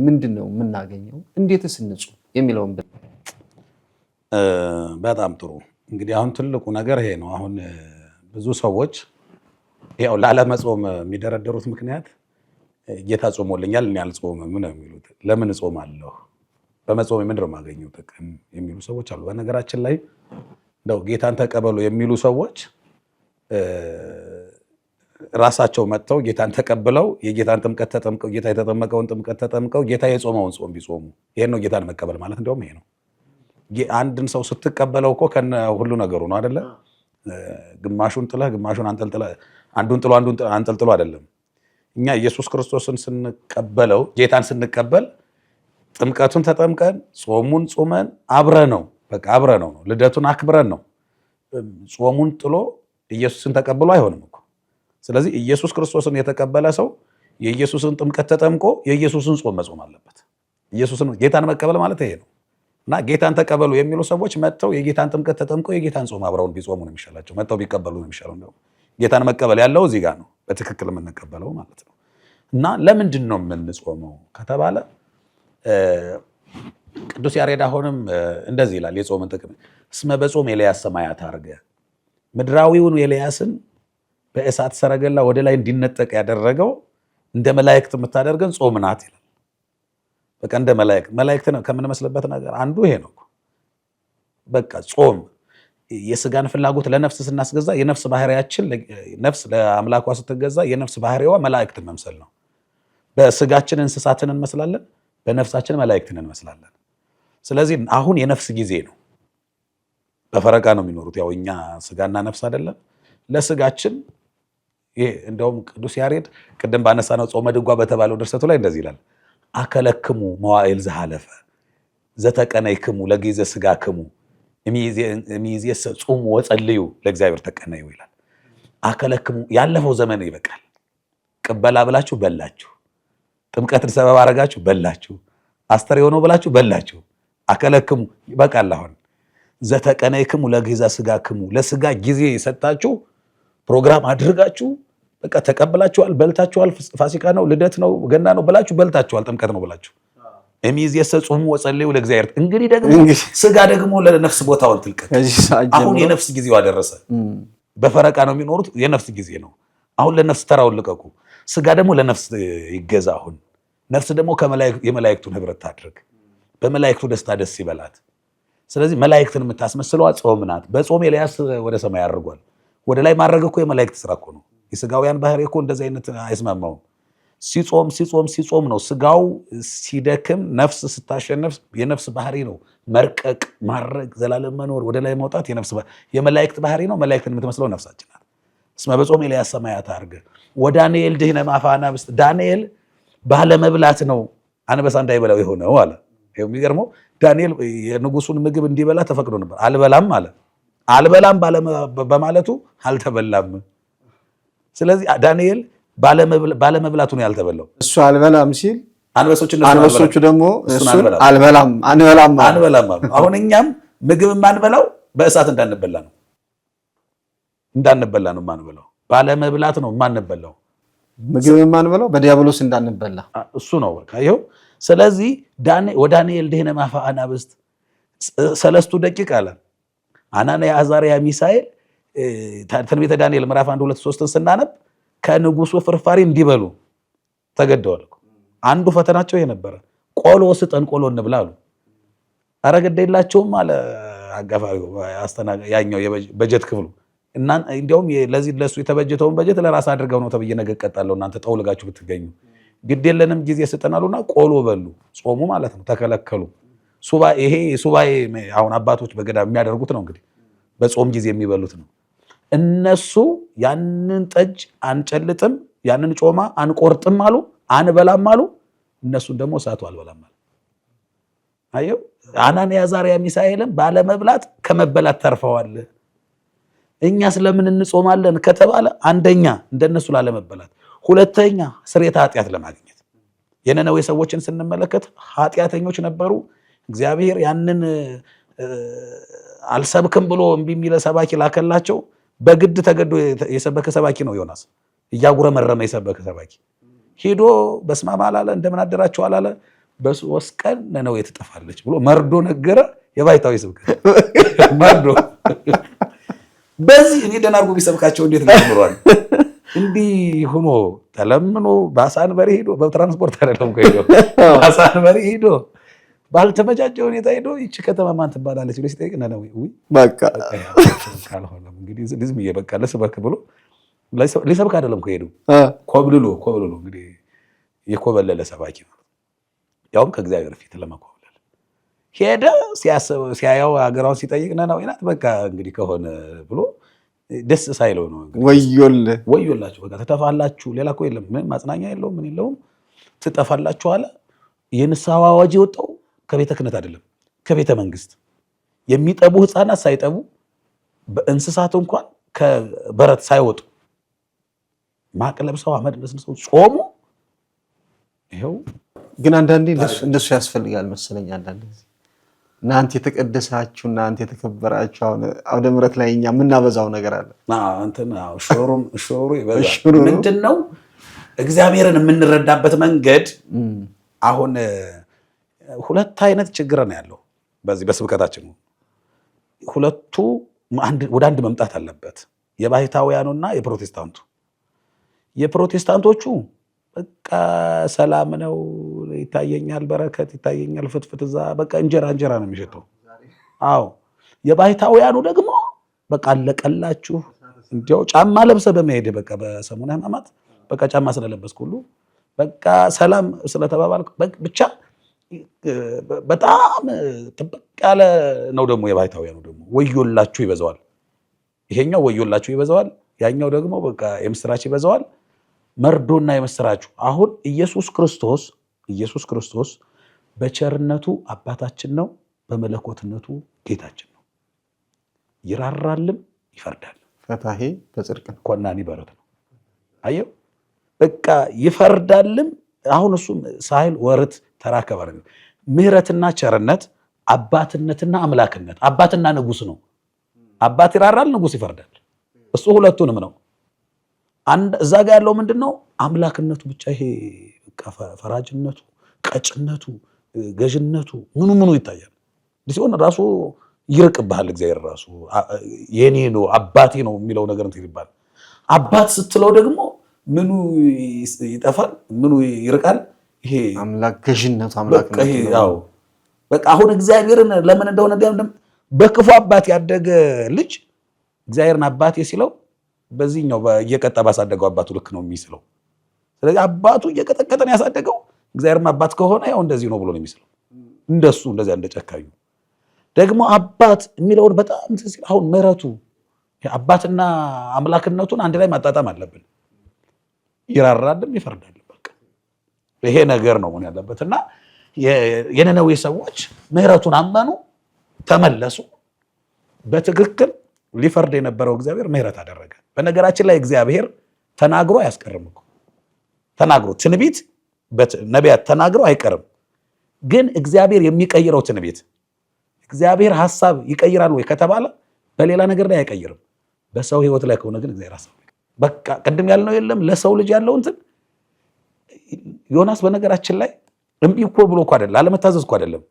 ምንድን ነው የምናገኘው? እንዴትስ እንጾም የሚለውን በጣም ጥሩ። እንግዲህ አሁን ትልቁ ነገር ይሄ ነው። አሁን ብዙ ሰዎች ያው ላለመጾም የሚደረደሩት ምክንያት ጌታ ጾሞልኛል እኔ አልጾምም ነው የሚሉት። ለምን እጾማለሁ? በመጾም ምንድን ነው የማገኘው ጥቅም የሚሉ ሰዎች አሉ። በነገራችን ላይ እንደው ጌታን ተቀበሉ የሚሉ ሰዎች ራሳቸው መጥተው ጌታን ተቀብለው የጌታን ጥምቀት ተጠምቀው ጌታ የተጠመቀውን ጥምቀት ተጠምቀው ጌታ የጾመውን ጾም ቢጾሙ ይሄን ነው ጌታን መቀበል ማለት። እንደውም ይሄ ነው አንድን ሰው ስትቀበለው እኮ ከነ ሁሉ ነገሩ ነው አይደለ? ግማሹን ጥለህ ግማሹን አንጠልጥለህ አንዱን ጥሎ አንዱን አንጠልጥሎ አይደለም። እኛ ኢየሱስ ክርስቶስን ስንቀበለው ጌታን ስንቀበል ጥምቀቱን ተጠምቀን ጾሙን ጾመን አብረነው በቃ አብረነው ነው። ልደቱን አክብረን ነው። ጾሙን ጥሎ ኢየሱስን ተቀብሎ አይሆንም እኮ። ስለዚህ ኢየሱስ ክርስቶስን የተቀበለ ሰው የኢየሱስን ጥምቀት ተጠምቆ የኢየሱስን ጾም መጾም አለበት። ኢየሱስን ጌታን መቀበል ማለት ይሄ ነው። እና ጌታን ተቀበሉ የሚሉ ሰዎች መጥተው የጌታን ጥምቀት ተጠምቀው የጌታን ጾም አብረውን ቢጾሙ ነው የሚሻላቸው። መጥተው ቢቀበሉ ነው የሚሻለው። እንደው ጌታን መቀበል ያለው እዚህ ጋር ነው፣ በትክክል የምንቀበለው ማለት ነው። እና ለምንድን ነው የምንጾመው ከተባለ ቅዱስ ያሬድ አሁንም እንደዚህ ይላል የጾምን ጥቅም። እስመ በጾም ኤልያስ ሰማያት አርገ፣ ምድራዊውን ኤልያስን በእሳት ሰረገላ ወደ ላይ እንዲነጠቅ ያደረገው እንደ መላእክት የምታደርገን ጾም ናት ይላል። በቃ እንደ መላእክት ከምንመስልበት ነገር አንዱ ይሄ ነው። በቃ ጾም የስጋን ፍላጎት ለነፍስ ስናስገዛ የነፍስ ባህሪያችን ነፍስ ለአምላኳ ስትገዛ የነፍስ ባህሪዋ መላእክትን መምሰል ነው። በስጋችን እንስሳትን እንመስላለን፣ በነፍሳችን መላእክትን እንመስላለን። ስለዚህ አሁን የነፍስ ጊዜ ነው። በፈረቃ ነው የሚኖሩት። ያው እኛ ስጋና ነፍስ አይደለም። ለስጋችን እንደውም ቅዱስ ያሬድ ቅድም ባነሳነው ጾመ ድጓ በተባለው ድርሰቱ ላይ እንደዚህ ይላል። አከለክሙ መዋዕል ዘሃለፈ ዘተቀነይክሙ ለጊዜ ስጋክሙ እምይእዜሰ ጹሙ ወጸልዩ ለእግዚአብሔር ተቀነዩ ይላል። አከለክሙ ያለፈው ዘመን ይበቃል። ቅበላ ብላችሁ በላችሁ፣ ጥምቀትን ሰበብ አረጋችሁ በላችሁ፣ አስተርእዮ ነው ብላችሁ በላችሁ። አከለክሙ ይበቃል። አሁን ዘተቀነይክሙ ለጊዜ ስጋክሙ ለስጋ ጊዜ የሰጣችሁ ፕሮግራም አድርጋችሁ በቃ ተቀብላችኋል፣ በልታችኋል። ፋሲካ ነው፣ ልደት ነው፣ ገና ነው ብላችሁ በልታችኋል፣ ጥምቀት ነው ብላችሁ እሚይዝየሰ ጾሙ ወጸልዩ ለእግዚአብሔር። እንግዲህ ደግሞ ስጋ ደግሞ ለነፍስ ቦታውን ትልቀቅ። አሁን የነፍስ ጊዜው አደረሰ። በፈረቃ ነው የሚኖሩት፣ የነፍስ ጊዜ ነው። አሁን ለነፍስ ተራውን ልቀቁ። ስጋ ደግሞ ለነፍስ ይገዛ። አሁን ነፍስ ደግሞ የመላእክቱን ህብረት ታድርግ። በመላእክቱ ደስታ ደስ ይበላት። ስለዚህ መላእክትን የምታስመስለዋ ጾም ናት። በጾም ኤልያስ ወደ ሰማይ አድርጓል። ወደ ላይ ማድረግ እኮ የመላእክት ስራ እኮ ነው። የስጋውያን ባህሪ እኮ እንደዚህ አይነት አይስማማውም። ሲጾም ነው። ስጋው ሲደክም ነፍስ ስታሸነፍ የነፍስ ባህሪ ነው መርቀቅ፣ ማድረግ፣ ዘላለም መኖር፣ ወደ ላይ መውጣት የመላእክት ባህሪ ነው። መላእክትን የምትመስለው ነፍሳችን ናት። እስመ በጾም ኤልያስ ሰማያት አርገ ወዳንኤል ድህነ ማፈ አናብስት። ዳንኤል ባለመብላት ነው አንበሳ እንዳይበላው የሆነው አለ። የሚገርመው ዳንኤል የንጉሱን ምግብ እንዲበላ ተፈቅዶ ነበር። አልበላም አለ። አልበላም በማለቱ አልተበላም። ስለዚህ ዳንኤል ባለመብላቱ ነው ያልተበላው። እሱ አልበላም ሲል አንበሶቹ ደግሞ እሱን አንበላም አሁን እኛም ምግብ የማንበላው በእሳት እንዳንበላ ነው የማንበላው። ባለመብላት ነው የማንበላው። ምግብ የማንበላው በዲያብሎስ እንዳንበላ እሱ ነው በቃ ይኸው። ስለዚህ ወዳንኤል ድህነ ማፈ አናብስት 3 ደቂቅ አለ። አናንያ አዛርያ ሚሳኤል ትንቢተ ዳንኤል ምዕራፍ 1 2 3 ስናነብ ከንጉሱ ፍርፋሪ እንዲበሉ ተገደዋል። አንዱ ፈተናቸው ይሄ ነበረ። ቆሎ ስጠን፣ ቆሎ እንብላ አሉ። ኧረ ግድ የላቸውም አለ አጋፋሪው ያኛው በጀት ክፍሉ። እና እንዲያውም ለሱ የተበጀተውን በጀት ለራስ አድርገው ነው ተብዬ ነገ እቀጣለሁ እናንተ ጠውልጋችሁ ብትገኙ፣ ግድ የለንም ጊዜ ስጠን አሉና ቆሎ በሉ። ጾሙ ማለት ነው፣ ተከለከሉ። ይሄ ሱባኤ አሁን አባቶች በገዳም የሚያደርጉት ነው እንግዲህ በጾም ጊዜ የሚበሉት ነው። እነሱ ያንን ጠጅ አንጨልጥም፣ ያንን ጮማ አንቆርጥም አሉ፣ አንበላም አሉ። እነሱን ደግሞ እሳቱ አልበላም አሉ። አየው፣ አናንያ አዛርያ ሚሳኤልም ባለመብላት ከመበላት ተርፈዋል። እኛ ስለምን እንጾማለን ከተባለ አንደኛ እንደነሱ ላለመበላት፣ ሁለተኛ ስርየተ ኃጢአት ለማግኘት። የነነዌ ሰዎችን ስንመለከት ኃጢአተኞች ነበሩ። እግዚአብሔር ያንን አልሰብክም ብሎ እምቢ የሚለ ሰባኪ ላከላቸው። በግድ ተገዶ የሰበከ ሰባኪ ነው ዮናስ። እያጉረመረመ የሰበከ ሰባኪ ሄዶ በስመ አብ አላለ፣ እንደምን አደራችሁ አላለ። በ3 ቀን ነነዌ ትጠፋለች ብሎ መርዶ ነገረ። የባይታዊ ስብከት መርዶ። በዚህ እኔ ደህና አድርጎ ቢሰብካቸው እንዴት ነው? እንዲህ ሆኖ ተለምኖ በአሳንበሪ ሄዶ በትራንስፖርት አይደለም ሄዶ በአሳንበሪ ሄዶ ባልተመቻቸ ሁኔታ ሄዶ ይቺ ከተማ ማን ትባላለች ብሎ ሲጠይቅ ነነዌ በቃ ካልሆነም እንግዲህ ዝም በቃ ለስበክ ብሎ ሊሰብክ አይደለም ከሄዱ ኮብልሎ እንግዲህ የኮበለለ ሰባኪ ነው። ያውም ከእግዚአብሔር ፊት ለመኮብለል ሄደ። ሲያየው ሀገራውን ሲጠይቅ ነነዌ ናት በቃ እንግዲህ ከሆነ ብሎ ደስ ሳይለው ነው ወዮላችሁ በቃ ትጠፋላችሁ። ሌላ እኮ የለም፣ ምን ማጽናኛ የለውም፣ ምን የለውም፣ ትጠፋላችሁ አለ። የንስሐ አዋጅ የወጣው ከቤተ ክህነት አይደለም፣ ከቤተ መንግስት። የሚጠቡ ህፃናት ሳይጠቡ በእንስሳት እንኳን ከበረት ሳይወጡ ማቅ ለብሰው አመድ ነስንሰው ጾሙ። ይኸው ግን አንዳንዴ እንደሱ ያስፈልጋል መሰለኝ። አንዳንዴ እናንተ የተቀደሳችሁ እናንተ የተከበራችሁ አውደ ምሕረት ላይ እኛ የምናበዛው ነገር አለ። ሾሩ ይበዛል። ምንድነው እግዚአብሔርን የምንረዳበት መንገድ? አሁን 2 አይነት ችግር ነው ያለው በዚህ በስብከታችን። ሁለቱ ወደ አንድ መምጣት አለበት፣ የባሕታውያኑና የፕሮቴስታንቱ። የፕሮቴስታንቶቹ በቃ ሰላም ነው ይታየኛል፣ በረከት ይታየኛል፣ ፍትፍት እዛ በቃ እንጀራ ነው የሚሸጠው። አዎ የባሕታውያኑ ደግሞ በቃ አለቀላችሁ። እንዲያው ጫማ ለብሰ በመሄድ በቃ በሰሙነ ሕማማት በቃ ጫማ ስለለበስኩ ሁሉ በቃ ሰላም ስለተባባልኩ ብቻ በጣም ጥብቅ ያለ ነው። ደግሞ የባሕታውያኑ ደግሞ ወዮላችሁ ይበዛዋል። ይሄኛው ወዮላችሁ ይበዛዋል፣ ያኛው ደግሞ በቃ የምስራች ይበዛዋል። መርዶና የምስራቹ። አሁን ኢየሱስ ክርስቶስ በቸርነቱ አባታችን ነው፣ በመለኮትነቱ ጌታችን ነው። ይራራልም ይፈርዳል። ፈታሄ በጽድቅ ነው፣ ኮናኒ በረት ነው። አየው በቃ ይፈርዳልም። አሁን እሱም ሳይል ወርት ተራከበረ። ምህረትና ቸርነት፣ አባትነትና አምላክነት። አባትና ንጉስ ነው። አባት ይራራል፣ ንጉስ ይፈርዳል። እሱ ሁለቱንም ነው። እዛ ጋር ያለው ምንድነው? አምላክነቱ ብቻ። ይሄ ፈራጅነቱ፣ ቀጭነቱ፣ ገዥነቱ ምኑ ይታያል። ሲሆን ራሱ ይርቅብሃል። እግዚአብሔር ራሱ የኔ ነው አባቴ ነው የሚለው ነገር እንትን ይባላል። አባት ስትለው ደግሞ ምኑ ይጠፋል፣ ምኑ ይርቃል። ይሄ አምላክ ገዥነቱ አምላክነቱ ነው። በቃ አሁን እግዚአብሔርን ለምን እንደሆነ በክፉ አባት ያደገ ልጅ እግዚአብሔርን አባቴ ሲለው በዚህኛው እየቀጣ ባሳደገው አባቱ ልክ ነው የሚስለው። ስለዚህ አባቱ እየቀጠቀጠ ነው ያሳደገው። እግዚአብሔርም አባት ከሆነ ያው እንደዚህ ነው ብሎ ነው የሚስለው። እንደሱ እንደዚያ እንደጨካዩ ደግሞ አባት የሚለውን በጣም ሲል አሁን ምሕረቱ አባትና አምላክነቱን አንድ ላይ ማጣጣም አለብን። ይራራልም ይፈርዳል። በቃ ይሄ ነገር ነው ሆነ ያለበትና የነነዌ ሰዎች ምሕረቱን አመኑ፣ ተመለሱ። በትክክል ሊፈርድ የነበረው እግዚአብሔር ምሕረት አደረገ። በነገራችን ላይ እግዚአብሔር ተናግሮ አያስቀርም እኮ ተናግሮ ትንቢት ነቢያት ተናግረው አይቀርም። ግን እግዚአብሔር የሚቀይረው ትንቢት እግዚአብሔር ሐሳብ ይቀይራል ወይ ከተባለ በሌላ ነገር ላይ አይቀይርም። በሰው ሕይወት ላይ ከሆነ ግን እግዚአብሔር ሐሳብ በቃ ቅድም ያልነው የለም ለሰው ልጅ ያለው እንትን ዮናስ በነገራችን ላይ እምቢ እኮ ብሎ እኮ አይደለም፣ አለመታዘዝ እኮ አይደለም።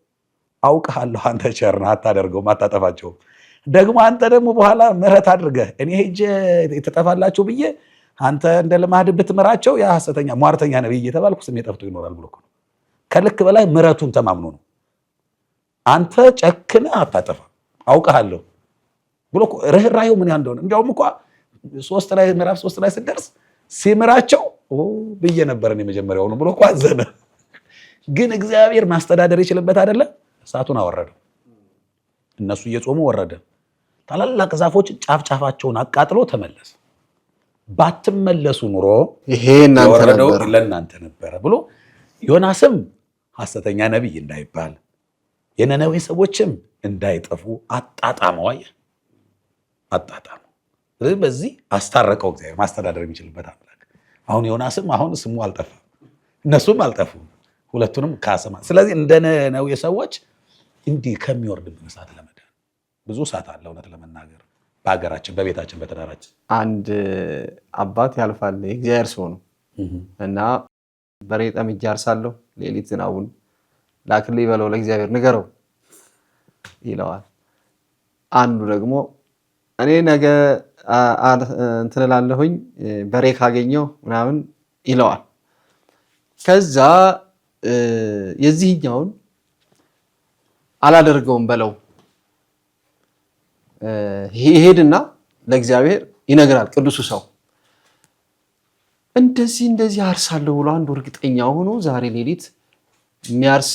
አውቅሃለሁ አንተ ቸር ነህ፣ አታደርገውም፣ አታጠፋቸውም። ደግሞ አንተ ደግሞ በኋላ ምሕረት አድርገህ እኔ ሄጄ ትጠፋላችሁ ብዬ አንተ እንደ ልማድ ብትምራቸው ያ ሐሰተኛ ሟርተኛ ነብይ እየተባልኩ ስሜ ጠፍቶ ይኖራል ብሎ ነው። ከልክ በላይ ምሕረቱን ተማምኖ ነው። አንተ ጨክነህ አታጠፋም አውቅሃለሁ ብሎ ርህራሄው ምን ያህል እንደሆነ እንዲያውም እኮ ምዕራፍ 3 ላይ ስደርስ ሲምራቸው ብዬ ነበር እኔ መጀመሪያውኑ ብሎ እኮ አዘነ። ግን እግዚአብሔር ማስተዳደር ይችልበት አይደለ? እሳቱን አወረደው። እነሱ እየጾሙ ወረደ። ታላላቅ ዛፎችን ጫፍጫፋቸውን አቃጥሎ ተመለሰ። ባትመለሱ ኑሮ ይሄ ለእናንተ ነበረ ብሎ ዮናስም ሐሰተኛ ነቢይ እንዳይባል የነነዌ ሰዎችም እንዳይጠፉ አጣጣመው። ስለዚህ በዚህ አስታረቀው እግዚአብሔር ማስተዳደር የሚችልበት አምላክ። አሁን ዮናስም አሁን ስሙ አልጠፋም፣ እነሱም አልጠፉም፣ ሁለቱንም ካሰማ። ስለዚህ እንደ ነነዌ ሰዎች እንዲህ ከሚወርድብን እሳት ለመዳን ብዙ እሳት አለ። እውነት ለመናገር በሀገራችን፣ በቤታችን፣ በትዳራችን አንድ አባት ያልፋል፣ የእግዚአብሔር ሰው ነው እና በሬ ጠምጄ አርሳለሁ፣ ሌሊት ዝናቡን ላክልኝ በለው ለእግዚአብሔር ንገረው ይለዋል። አንዱ ደግሞ እኔ ነገ እንትን እላለሁኝ በሬ ካገኘው ምናምን ይለዋል። ከዛ የዚህኛውን አላደርገውም በለው ይሄድና ለእግዚአብሔር ይነግራል። ቅዱሱ ሰው እንደዚህ አርሳለሁ ብሎ አንዱ እርግጠኛ ሆኖ ዛሬ ሌሊት የሚያርስ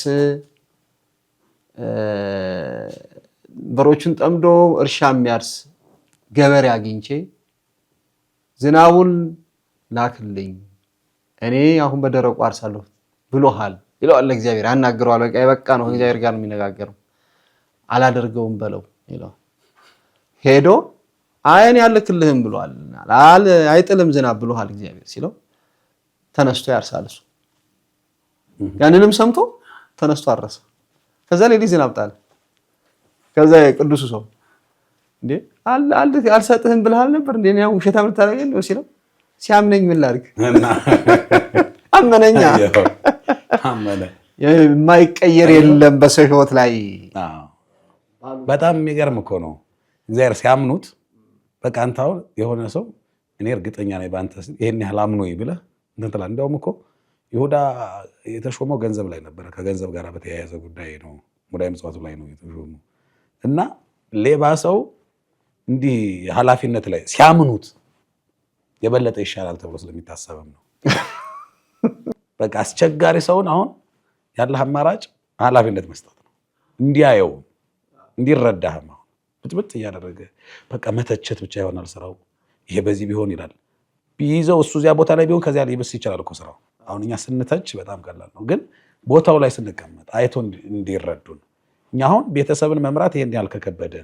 በሮቹን ጠምዶ እርሻ የሚያርስ ገበሬ አግኝቼ ዝናቡን ላክልኝ እኔ አሁን በደረቁ አርሳለሁ ብሎሃል ይለዋል። ለእግዚአብሔር ያናግረዋል። በቃ ነው ከእግዚአብሔር ጋር ነው የሚነጋገረው። አላደርገውም በለው ይለዋል። ሄዶ አይን ያልክልህም ብሏል፣ አይጥልም ዝናብ ብሎሃል እግዚአብሔር ሲለው ተነስቶ ያርሳል። እሱ ያንንም ሰምቶ ተነስቶ አረሰ። ከዛ ሌሊት ዝናብ ጣለ። ከዛ የቅዱሱ ሰው እንዴ አልሰጥህም ብለሃል ነበር እንዴ ነው ውሸታም ልታደርገኝ ነው ሲለው ሲያምነኝ ምን ላድርግ አመነኛ። የማይቀየር የለም በሰው ሕይወት ላይ። በጣም የሚገርም እኮ ነው። እግዚአብሔር ሲያምኑት በቃ አንተ አሁን የሆነ ሰው እኔ እርግጠኛ ነኝ በአንተ ይሄን ያህል አምኖኝ ብለህ እንትን ትላለህ። እንዲያውም እኮ ይሁዳ የተሾመው ገንዘብ ላይ ነበረ። ከገንዘብ ጋር በተያያዘ ጉዳይ ነው፣ ሙዳየ ምጽዋቱ ላይ ነው የተሾመው። እና ሌባ ሰው እንዲህ ኃላፊነት ላይ ሲያምኑት የበለጠ ይሻላል ተብሎ ስለሚታሰብም ነው። በቃ አስቸጋሪ ሰውን አሁን ያለህ አማራጭ ኃላፊነት መስጠት ነው። እንዲያየው እንዲረዳህም አሁን ብጥብጥ እያደረገ በቃ መተቸት ብቻ ይሆናል ስራው። ይሄ በዚህ ቢሆን ይላል ቢይዘው እሱ እዚያ ቦታ ላይ ቢሆን ከዚያ ሊብስ ይችላል እኮ ስራው። አሁን እኛ ስንተች በጣም ቀላል ነው፣ ግን ቦታው ላይ ስንቀመጥ አይቶ እንዲረዱን። እኛ አሁን ቤተሰብን መምራት ይሄን ያህል ከከበደ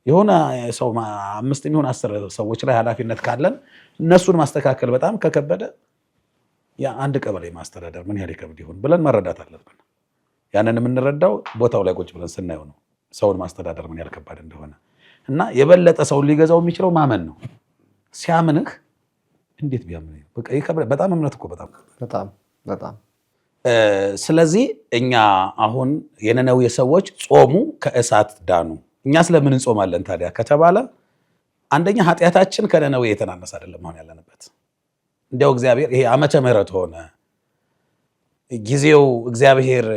የሆነ ሰው 5 የሚሆን 10 ሰዎች ላይ ኃላፊነት ካለን እነሱን ማስተካከል በጣም ከከበደ ያ አንድ ቀበሌ ማስተዳደር ምን ያህል ይከብድ ይሆን ብለን መረዳት አለብን። ያንን የምንረዳው ቦታው ላይ ቁጭ ብለን ስናየው ነው፣ ሰውን ማስተዳደር ምን ያህል ከባድ እንደሆነ። እና የበለጠ ሰውን ሊገዛው የሚችለው ማመን ነው። ሲያምንህ እንዴት ቢያምን በቃ ይከብዳል። በጣም እምነት እኮ በጣም ስለዚህ እኛ አሁን የነነዌ ሰዎች ጾሙ ከእሳት ዳኑ። እኛ ስለምን እንጾማለን ታዲያ ከተባለ አንደኛ ኃጢአታችን ከነነዌ የተናነሰ አይደለም አሁን ያለንበት። እንዲያው እግዚአብሔር ይሄ ዓመተ ምሕረት ሆነ ጊዜው እግዚአብሔር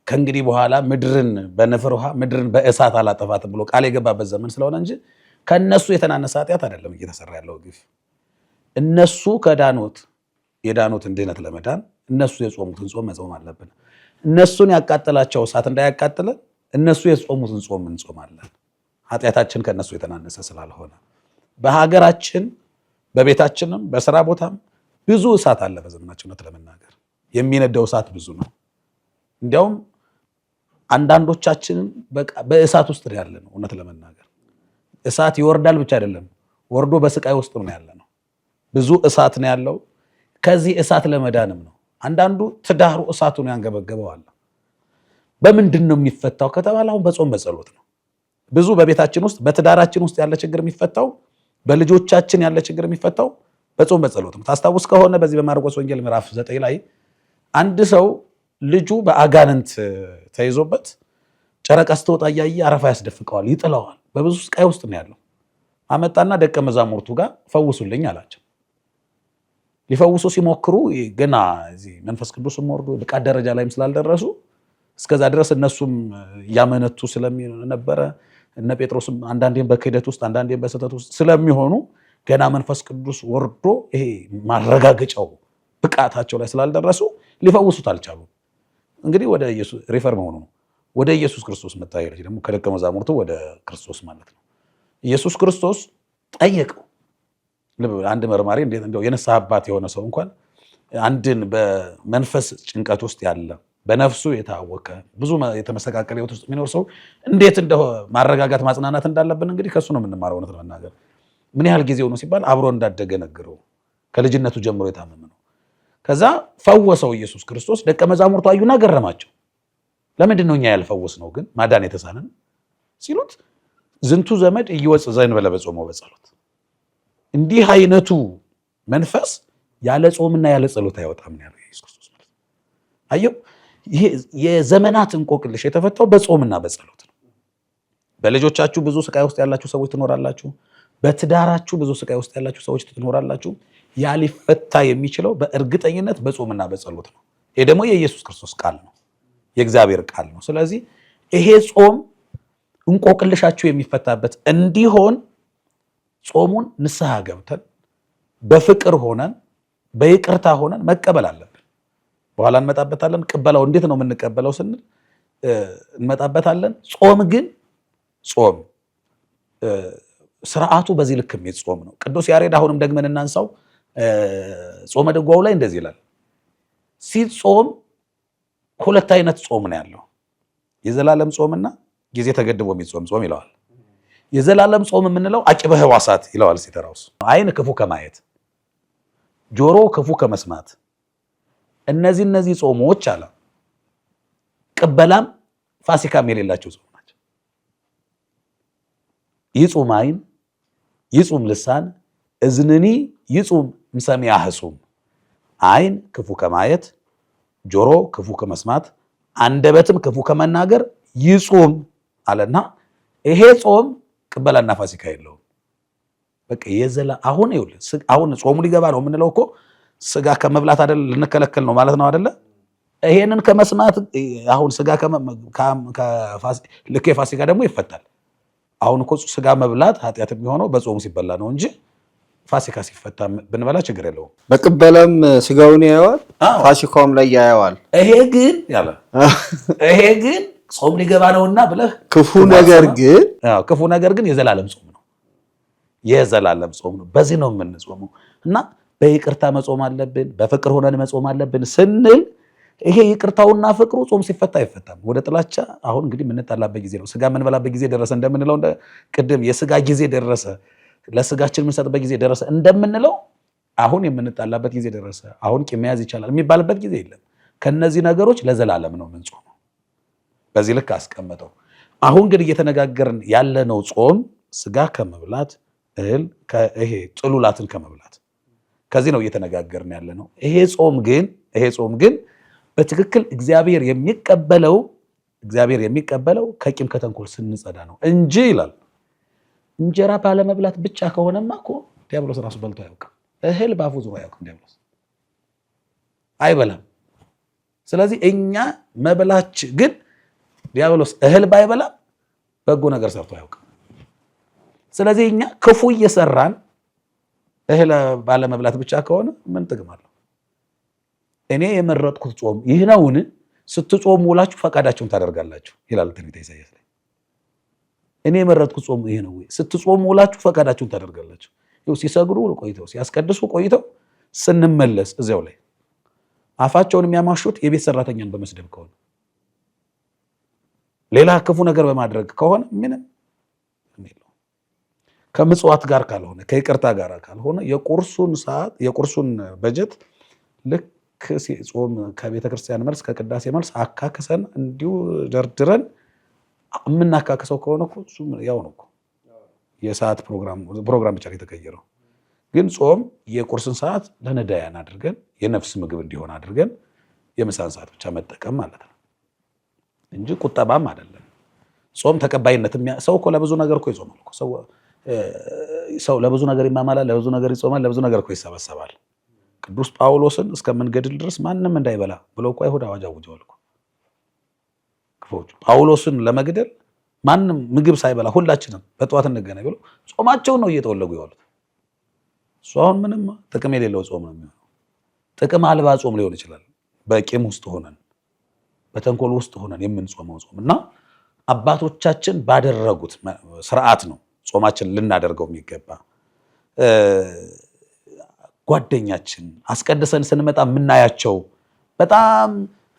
ከእንግዲህ በኋላ ምድርን በነፍር ውሃ ምድርን በእሳት አላጠፋትም ብሎ ቃል የገባበት ዘመን ስለሆነ እንጂ ከነሱ የተናነሰ ኃጢአት አይደለም እየተሰራ ያለው ግፍ። እነሱ የዳኑትን ድህነት ለመዳን እነሱ የጾሙትን ጾም መጾም አለብን። እነሱን ያቃጠላቸው እሳት እንዳያቃጥለን እነሱ የጾሙትን ጾም እንጾማለን። ኃጢአታችን ከነሱ የተናነሰ ስላልሆነ በሀገራችን በቤታችንም በስራ ቦታም ብዙ እሳት አለ። በዘመናችን ለመናገር የሚነደው እሳት ብዙ ነው። እንዲያውም አንዳንዶቻችንን በእሳት ውስጥ ያለ ነው። እውነት ለመናገር እሳት ይወርዳል ብቻ አይደለም ወርዶ በስቃይ ውስጥ ነው ያለ ነው። ብዙ እሳት ነው ያለው። ከዚህ እሳት ለመዳንም ነው። አንዳንዱ ትዳሩ እሳቱን ያንገበገበው አለ። በምንድን ነው የሚፈታው ከተባለ አሁን በጾም በጸሎት ነው። ብዙ በቤታችን ውስጥ በትዳራችን ውስጥ ያለ ችግር የሚፈታው፣ በልጆቻችን ያለ ችግር የሚፈታው በጾም በጸሎት ነው። ታስታውስ ከሆነ በዚህ በማርቆስ ወንጌል ምዕራፍ 9 ላይ አንድ ሰው ልጁ በአጋንንት ተይዞበት ጨረቃ ስትወጣ እያየ አረፋ ያስደፍቀዋል፣ ይጥለዋል። በብዙ ስቃይ ውስጥ ነው ያለው። አመጣና ደቀ መዛሙርቱ ጋር ፈውሱልኝ አላቸው። ሊፈውሱ ሲሞክሩ ገና እዚህ መንፈስ ቅዱስም ወርዶ ብቃት ደረጃ ላይም ስላልደረሱ እስከዛ ድረስ እነሱም ያመነቱ ስለነበረ እነ ጴጥሮስም አንዳንዴም በክህደት ውስጥ አንዳንዴም በስህተት ውስጥ ስለሚሆኑ ገና መንፈስ ቅዱስ ወርዶ ይሄ ማረጋገጫው ብቃታቸው ላይ ስላልደረሱ ሊፈውሱት አልቻሉም። እንግዲህ ወደ ኢየሱስ ሪፈር መሆኑ ነው። ወደ ኢየሱስ ክርስቶስ መጣ። ይልሽ ደግሞ ከደቀ መዛሙርቱ ወደ ክርስቶስ ማለት ነው። ኢየሱስ ክርስቶስ ጠየቀው። አንድ መርማሪ እንዴት እንደው የነሳህ አባት የሆነ ሰው እንኳን አንድን በመንፈስ ጭንቀት ውስጥ ያለ በነፍሱ የታወቀ ብዙ የተመሰቃቀለ ህይወት ውስጥ የሚኖር ሰው እንዴት እንደ ማረጋጋት ማጽናናት እንዳለብን እንግዲህ ከሱ ነው የምንማረው። እውነት ለመናገር ምን ያህል ጊዜው ነው ሲባል አብሮ እንዳደገ ነገረው። ከልጅነቱ ጀምሮ የታመመ ነው። ከዛ ፈወሰው ኢየሱስ ክርስቶስ። ደቀ መዛሙርቱ አዩና ገረማቸው። ለምንድን ነው እኛ ያልፈወስ ነው ግን ማዳን የተሳነን ሲሉት ዝንቱ ዘመድ እየወጽ ዘእንበለ በጾመው በጸሎት። እንዲህ አይነቱ መንፈስ ያለ ጾምና ያለ ጸሎት አይወጣም ነው ያለው ኢየሱስ ክርስቶስ ማለት ነው። አየው፣ ይሄ የዘመናት እንቆቅልሽ የተፈታው በጾምና በጸሎት ነው። በልጆቻችሁ ብዙ ስቃይ ውስጥ ያላችሁ ሰዎች ትኖራላችሁ። በትዳራችሁ ብዙ ስቃይ ውስጥ ያላችሁ ሰዎች ትኖራላችሁ። ያ ሊፈታ የሚችለው በእርግጠኝነት በጾምና በጸሎት ነው። ይሄ ደግሞ የኢየሱስ ክርስቶስ ቃል ነው፣ የእግዚአብሔር ቃል ነው። ስለዚህ ይሄ ጾም እንቆቅልሻችሁ የሚፈታበት እንዲሆን ጾሙን ንስሐ ገብተን በፍቅር ሆነን በይቅርታ ሆነን መቀበል አለብን። በኋላ እንመጣበታለን። ቅበላው እንዴት ነው የምንቀበለው ስንል እንመጣበታለን። ጾም ግን ስርዓቱ በዚህ ልክ የሚጾም ነው። ቅዱስ ያሬድ አሁንም ደግመን እናንሳው ጾመ ድጓው ላይ እንደዚህ ይላል። ሲጾም ሁለት አይነት ጾም ነው ያለው፣ የዘላለም ጾምና ጊዜ ተገድቦ የሚጾም ጾም ይለዋል። የዘላለም ጾም የምንለው አቂበ ሕዋሳት ይለዋል ሲተራውስ። አይን ክፉ ከማየት፣ ጆሮ ክፉ ከመስማት፣ እነዚህ ጾሞች አለ ቅበላም ፋሲካም የሌላቸው ጾም ናቸው። ይጹም አይን ይጹም ልሳን እዝንኒ ይጹም እምሰሚዐ ሕጹም። አይን ክፉ ከማየት፣ ጆሮ ክፉ ከመስማት፣ አንደበትም ክፉ ከመናገር ይጹም አለና ይሄ ጾም ቅበላና ፋሲካ የለውም። በቃ አሁን ጾሙ ሊገባ ነው የምንለው እኮ ስጋ ከመብላት አይደል ልንከለከል ነው ማለት ነው አይደለ? ይሄንን ከመስማት አሁን ስጋ ልክ የፋሲካ ደግሞ ይፈታል። አሁን እኮ ስጋ መብላት ኃጢአት የሚሆነው በጾሙ ሲበላ ነው እንጂ ፋሲካ ሲፈታ ብንበላ ችግር የለውም። በቅበላም ስጋውን ያየዋል፣ ፋሲካውም ላይ ያየዋል። ይሄ ግን ጾም ሊገባ ነውና ብለህ ክፉ ነገር ግን የዘላለም ጾም ነው። የዘላለም ጾም ነው። በዚህ ነው የምንጾመው እና በይቅርታ መጾም አለብን፣ በፍቅር ሆነን መጾም አለብን ስንል ይሄ ይቅርታውና ፍቅሩ ጾም ሲፈታ አይፈታም። ወደ ጥላቻ አሁን እንግዲህ የምንጣላበት ጊዜ ነው። ስጋ የምንበላበት ጊዜ ደረሰ እንደምንለው ቅድም የስጋ ጊዜ ደረሰ፣ ለስጋችን የምንሰጥበት ጊዜ ደረሰ እንደምንለው አሁን የምንጣላበት ጊዜ ደረሰ፣ አሁን ቂም መያዝ ይቻላል የሚባልበት ጊዜ የለም። ከነዚህ ነገሮች ለዘላለም ነው የምንጾመው። በዚህ ልክ አስቀመጠው። አሁን ግን እየተነጋገርን ያለነው ጾም ስጋ ከመብላት እህል ይሄ ጥሉላትን ከመብላት ከዚህ ነው እየተነጋገርን ያለነው። ይሄ ጾም ግን በትክክል እግዚአብሔር የሚቀበለው ከቂም ከተንኮል ስንጸዳ ነው እንጂ ይላል። እንጀራ ባለመብላት ብቻ ከሆነማ እኮ ዲያብሎስ ራሱ በልቶ አያውቅም። እህል ባፉ ዙሮ አያውቅም ዲያብሎስ አይበላም። ስለዚህ እኛ መብላች ግን ዲያብሎስ እህል ባይበላም በጎ ነገር ሰርቶ አያውቅም። ስለዚህ እኛ ክፉ እየሰራን እህል ባለመብላት ብቻ ከሆነ ምን ጥቅም አለው? እኔ የመረጥኩት ጾም ይህ ነውን? ስትጾሙ ውላችሁ ፈቃዳችሁን ታደርጋላችሁ ይላል ትንቢተ ኢሳይያስ ላይ። እኔ የመረጥኩት ጾም ይሄ ነው ወይ? ስትጾሙ ውላችሁ ፈቃዳችሁን ታደርጋላችሁ። ይኸው ሲሰግዱ ቆይተው ሲያስቀድሱ ቆይተው ስንመለስ እዚያው ላይ አፋቸውን የሚያማሹት የቤት ሰራተኛን በመስደብ ከሆነ ሌላ ክፉ ነገር በማድረግ ከሆነ ምንም ከምጽዋት ጋር ካልሆነ ከይቅርታ ጋር ካልሆነ የቁርሱን በጀት ልክ ጾም ከቤተ ክርስቲያን መልስ ከቅዳሴ መልስ አካክሰን እንዲሁ ደርድረን የምናካክሰው ከሆነ እኮ እሱም ያው ነው እኮ የሰዓት ፕሮግራም ብቻ የተቀየረው። ግን ጾም የቁርስን ሰዓት ለነዳያን አድርገን የነፍስ ምግብ እንዲሆን አድርገን የምሳን ሰዓት ብቻ መጠቀም ማለት ነው እንጂ ቁጠባም አይደለም። ጾም ተቀባይነት ሰው እኮ ለብዙ ነገር እኮ ይጾማል እኮ ሰው ለብዙ ነገር ይማማላል፣ ለብዙ ነገር ይጾማል፣ ለብዙ ነገር እኮ ይሰበሰባል። ቅዱስ ጳውሎስን እስከምንገድል ድረስ ማንም እንዳይበላ ብለው እኮ አይሁድ አዋጅ አውጀዋል እኮ ክፉዎቹ። ጳውሎስን ለመግደል ማንም ምግብ ሳይበላ ሁላችንም በጠዋት እንገናኝ ብለው ጾማቸውን ነው እየተወለጉ ያሉት። እሱ አሁን ምንም ጥቅም የሌለው ጾም ነው የሚሆነው። ጥቅም አልባ ጾም ሊሆን ይችላል። በቂም ውስጥ ሆነን በተንኮል ውስጥ ሆነን የምንጾመው ጾም እና አባቶቻችን ባደረጉት ስርዓት ነው ጾማችን ልናደርገው የሚገባ። ጓደኛችን አስቀድሰን ስንመጣ የምናያቸው በጣም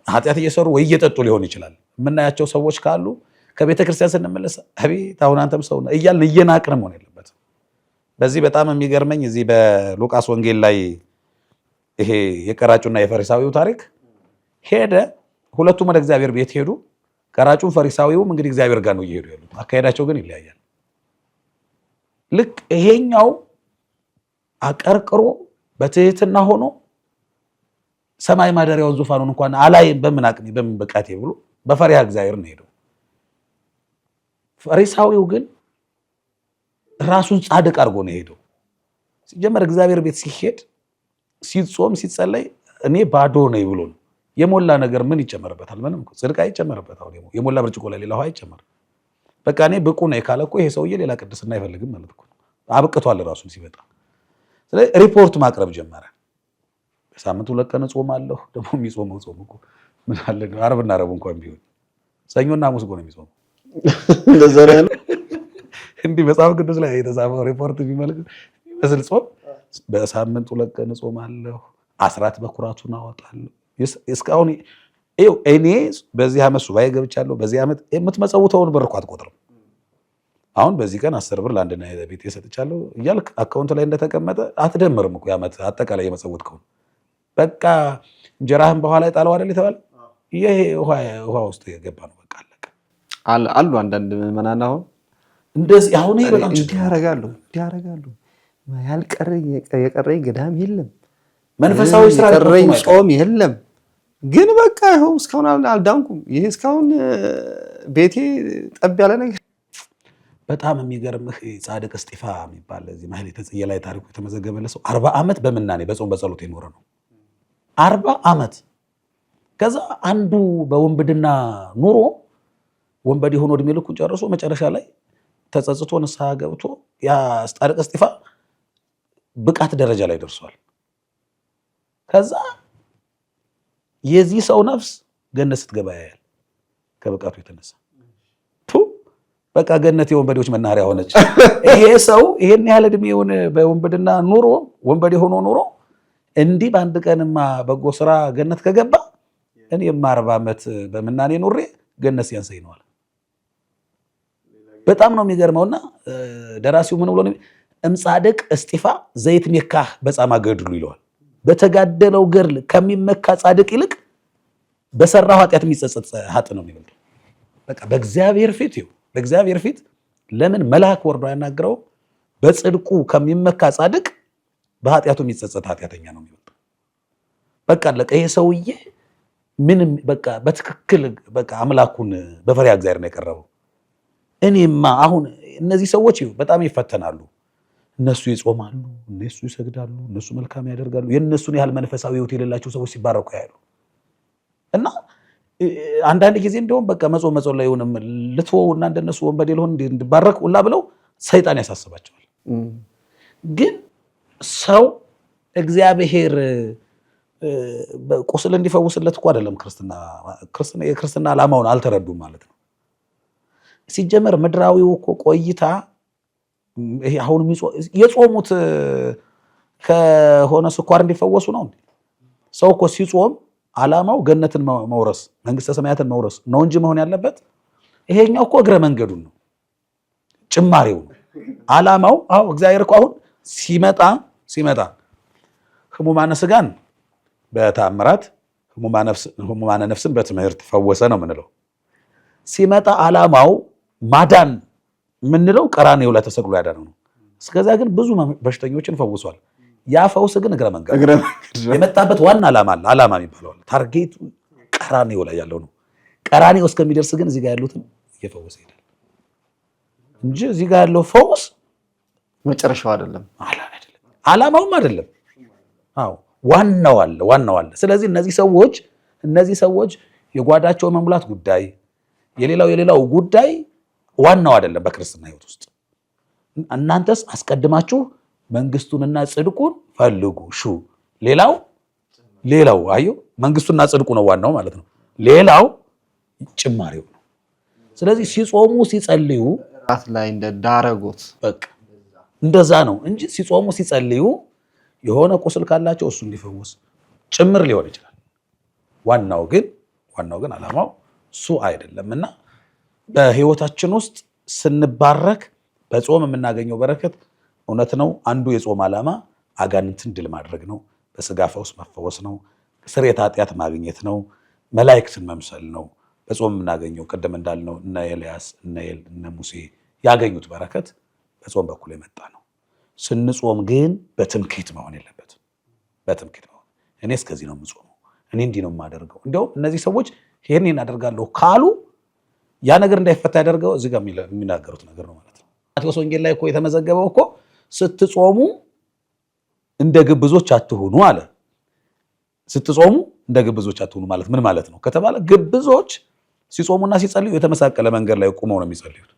ኃጢአት እየሰሩ ወይ እየጠጡ ሊሆን ይችላል የምናያቸው ሰዎች ካሉ ከቤተ ክርስቲያን ስንመለስ አቤት አሁን አንተም ሰው ነህ እያልን እየናቅን መሆን የለበትም። በዚህ በጣም የሚገርመኝ እዚህ በሉቃስ ወንጌል ላይ ይሄ የቀራጩና የፈሪሳዊው ታሪክ ሄደ። ሁለቱም ወደ እግዚአብሔር ቤት ሄዱ። ቀራጩም ፈሪሳዊውም እንግዲህ እግዚአብሔር ጋር ነው እየሄዱ ያሉት። አካሄዳቸው ግን ይለያያል። ልክ ይሄኛው አቀርቅሮ በትህትና ሆኖ ሰማይ ማደሪያውን ዙፋኑን እንኳን አላይም በምን አቅሜ በምን ብቃቴ ብሎ በፈሪሃ እግዚአብሔር ነው ሄደው። ፈሪሳዊው ግን ራሱን ጻድቅ አድርጎ ነው ሄደው። ሲጀመር እግዚአብሔር ቤት ሲሄድ ሲጾም ሲጸለይ እኔ ባዶ ነኝ ብሎ ነው። የሞላ ነገር ምን ይጨመርበታል? ምንም ጽድቅ አይጨመርበታል። የሞላ ብርጭቆ ላይ ሌላ ውሃ አይጨመር። በቃ እኔ ብቁ ነኝ ካለ እኮ ይሄ ሰውዬ ሌላ ቅድስና አይፈልግም ማለት እኮ አብቅቷል ራሱን ሲበጣ። ስለዚህ ሪፖርት ማቅረብ ጀመረ። በሳምንት 2 ቀን እጾማለሁ። ደግሞ የሚጾመው ጾም እኮ ምን አለ ዓርብና ረቡዕ እንኳን ቢሆን ሰኞና ሐሙስ እኮ ነው የሚጾመው። እንደዛ ነው ያለው። እንዲህ መጽሐፍ ቅዱስ ላይ የተጻፈው ሪፖርት የሚመስል ጾም በሳምንት 2 ቀን እጾማለሁ፣ አስራት በኩራቱን አወጣለሁ። እስካሁን ይኸው እኔ በዚህ ዓመት ሱባኤ ገብቻለሁ። በዚህ ዓመት የምትመጸውተውን ብር እኮ አትቆጥርም። አሁን በዚህ ቀን 10 ብር ለአንድ ቤት ሰጥቻለሁ እያልክ አካውንት ላይ እንደተቀመጠ አትደምርም እኮ የዓመት አጠቃላይ የመጸውትከውን። በቃ እንጀራህን በኋላ ጣለው አይደል የተባለ ይሄ ውሃ ውስጥ የገባ ነው። በቃ አለቀ። አሉ አንዳንድ ምዕመናን አሁን እንደዚህ አሁን ይሄ በጣም እንዲህ ያደርጋሉ። የቀረኝ ገዳም የለም፣ መንፈሳዊ ስራ የቀረኝ ጾም የለም። ግን በቃ ይኸው እስካሁን አልዳንኩም። ይሄ እስካሁን ቤቴ ጠብ ያለ ነገር። በጣም የሚገርምህ ጻድቅ እስጢፋ የሚባል እዚህ ማህሌተ ጽጌ ላይ ታሪኩ የተመዘገበለት ሰው 40 ዓመት በምናኔ በጾም በጸሎት የኖረ ነው። 40 ዓመት። ከዛ አንዱ በወንብድና ኑሮ ወንበዴ ሆኖ እድሜ ልኩን ጨርሶ መጨረሻ ላይ ተጸጽቶ ንስሐ ገብቶ ያ ጻድቅ እስጢፋ ብቃት ደረጃ ላይ ደርሷል። ከዛ የዚህ ሰው ነፍስ ገነት ስትገባ ያያል ከብቃቱ የተነሳ። በቃ ገነት የወንበዴዎች መናኸሪያ ሆነች። ይሄ ሰው ይሄን ያህል እድሜውን በወንበድና ኑሮ ወንበዴ ሆኖ ኑሮ እንዲህ በአንድ ቀንማ በጎ ስራ ገነት ከገባ እኔማ 40 ዓመት በምናኔ ኑሬ ገነት ሲያንሰኝ ነዋል። በጣም ነው የሚገርመውና ደራሲው ምን ብሎ ነው እምጻድቅ እስጢፋ ዘይት ሜካህ በጻማ ገድሉ ይለዋል። በተጋደለው ገድል ከሚመካ ጻድቅ ይልቅ በሰራው ኃጢአት የሚጸጸት ኃጥ ነው የሚበልጠው። በቃ በእግዚአብሔር ፊት ለምን መልአክ ወርዶ ያናገረው? በጽድቁ ከሚመካ ጻድቅ በኃጢአቱ የሚጸጸት ኃጢአተኛ ነው የሚበልጠው። በቃ አለቀ። ይሄ ሰውዬ ምንም በቃ በትክክል በቃ አምላኩን በፈሪሃ እግዚአብሔር ነው የቀረበው። እኔማ አሁን እነዚህ ሰዎች በጣም ይፈተናሉ። እነሱ ይጾማሉ፣ እነሱ ይሰግዳሉ፣ እነሱ መልካም ያደርጋሉ። የእነሱን ያህል መንፈሳዊ ሕይወት የሌላቸው ሰዎች ሲባረኩ ያሉ እና አንዳንድ ጊዜ እንደውም በቃ መጾም ላይ ሆነም ልትወውና እንደነሱ ወንበዴ ልሆን እንድባረክ ሁላ ብለው ሰይጣን ያሳስባቸዋል። ግን ሰው እግዚአብሔር ቁስል እንዲፈውስለት እኮ አይደለም የክርስትና ዓላማውን አልተረዱም ማለት ነው። ሲጀመር ምድራዊው እኮ ቆይታ ይሄ አሁን የጾሙት ከሆነ ስኳር እንዲፈወሱ ነው። ሰው እኮ ሲጾም ዓላማው ገነትን መውረስ መንግስተ ሰማያትን መውረስ ነው እንጂ መሆን ያለበት ይሄኛው እኮ እግረ መንገዱን ነው፣ ጭማሪው ነው ዓላማው። አዎ እግዚአብሔር እኮ አሁን ሲመጣ ህሙማነ ስጋን በተአምራት ህሙማነ ነፍስን በትምህርት ፈወሰ ነው የምንለው። ሲመጣ ዓላማው ማዳን የምንለው ቀራንዮ ላይ ተሰቅሎ ያዳነው ነው። እስከዛ ግን ብዙ በሽተኞችን ፈውሷል። ያ ፈውስ ግን እግረ መንገድ የመጣበት ዋና ዓላማ የሚባለው ታርጌቱ ቀራንዮ ላይ ያለው ነው። ቀራንዮ እስከሚደርስ ግን እዚህ ጋር ያሉትን እየፈወሰ ይሄዳል እንጂ እዚህ ጋር ያለው ፈውስ መጨረሻው አይደለም፣ ዓላማውም አይደለም። አዎ ዋናው አለ። ስለዚህ እነዚህ ሰዎች የጓዳቸው መሙላት ጉዳይ የሌላው ጉዳይ ዋናው አይደለም በክርስትና ሕይወት ውስጥ። እናንተስ አስቀድማችሁ መንግስቱንና ጽድቁን ፈልጉ ሌላው አዩ መንግስቱና ጽድቁ ነው ዋናው ማለት ነው። ሌላው ጭማሪው ነው። ስለዚህ ሲጾሙ ሲጸልዩ ራት ላይ እንደዳረጎት በቃ እንደዛ ነው እንጂ ሲጾሙ ሲጸልዩ የሆነ ቁስል ካላቸው እሱ እንዲፈወስ ጭምር ሊሆን ይችላል። ዋናው ግን ዓላማው እሱ አይደለምና በህይወታችን ውስጥ ስንባረክ በጾም የምናገኘው በረከት እውነት ነው። አንዱ የጾም ዓላማ አጋንንትን ድል ማድረግ ነው። በስጋ ፈውስ መፈወስ ነው። ስርየተ ኃጢአት ማግኘት ነው። መላእክትን መምሰል ነው። በጾም የምናገኘው ቅድም እንዳልነው እነ ኤልያስ እነ ሙሴ ያገኙት በረከት በጾም በኩል የመጣ ነው። ስንጾም ግን በትምክህት መሆን የለበትም። እኔ እስከዚህ ነው የምጾመው፣ እኔ እንዲህ ነው የማደርገው። እንዲያውም እነዚህ ሰዎች ይሄን አደርጋለሁ ካሉ ያ ነገር እንዳይፈታ ያደርገው እዚህ ጋር የሚናገሩት ነገር ነው ማለት ነው። ማቴዎስ ወንጌል ላይ እኮ የተመዘገበው እኮ ስትጾሙ እንደ ግብዞች አትሁኑ አለ። ስትጾሙ እንደ ግብዞች አትሁኑ ማለት ምን ማለት ነው ከተባለ ግብዞች ሲጾሙና ሲጸልዩ የተመሳቀለ መንገድ ላይ ቆመው ነው የሚጸልዩት።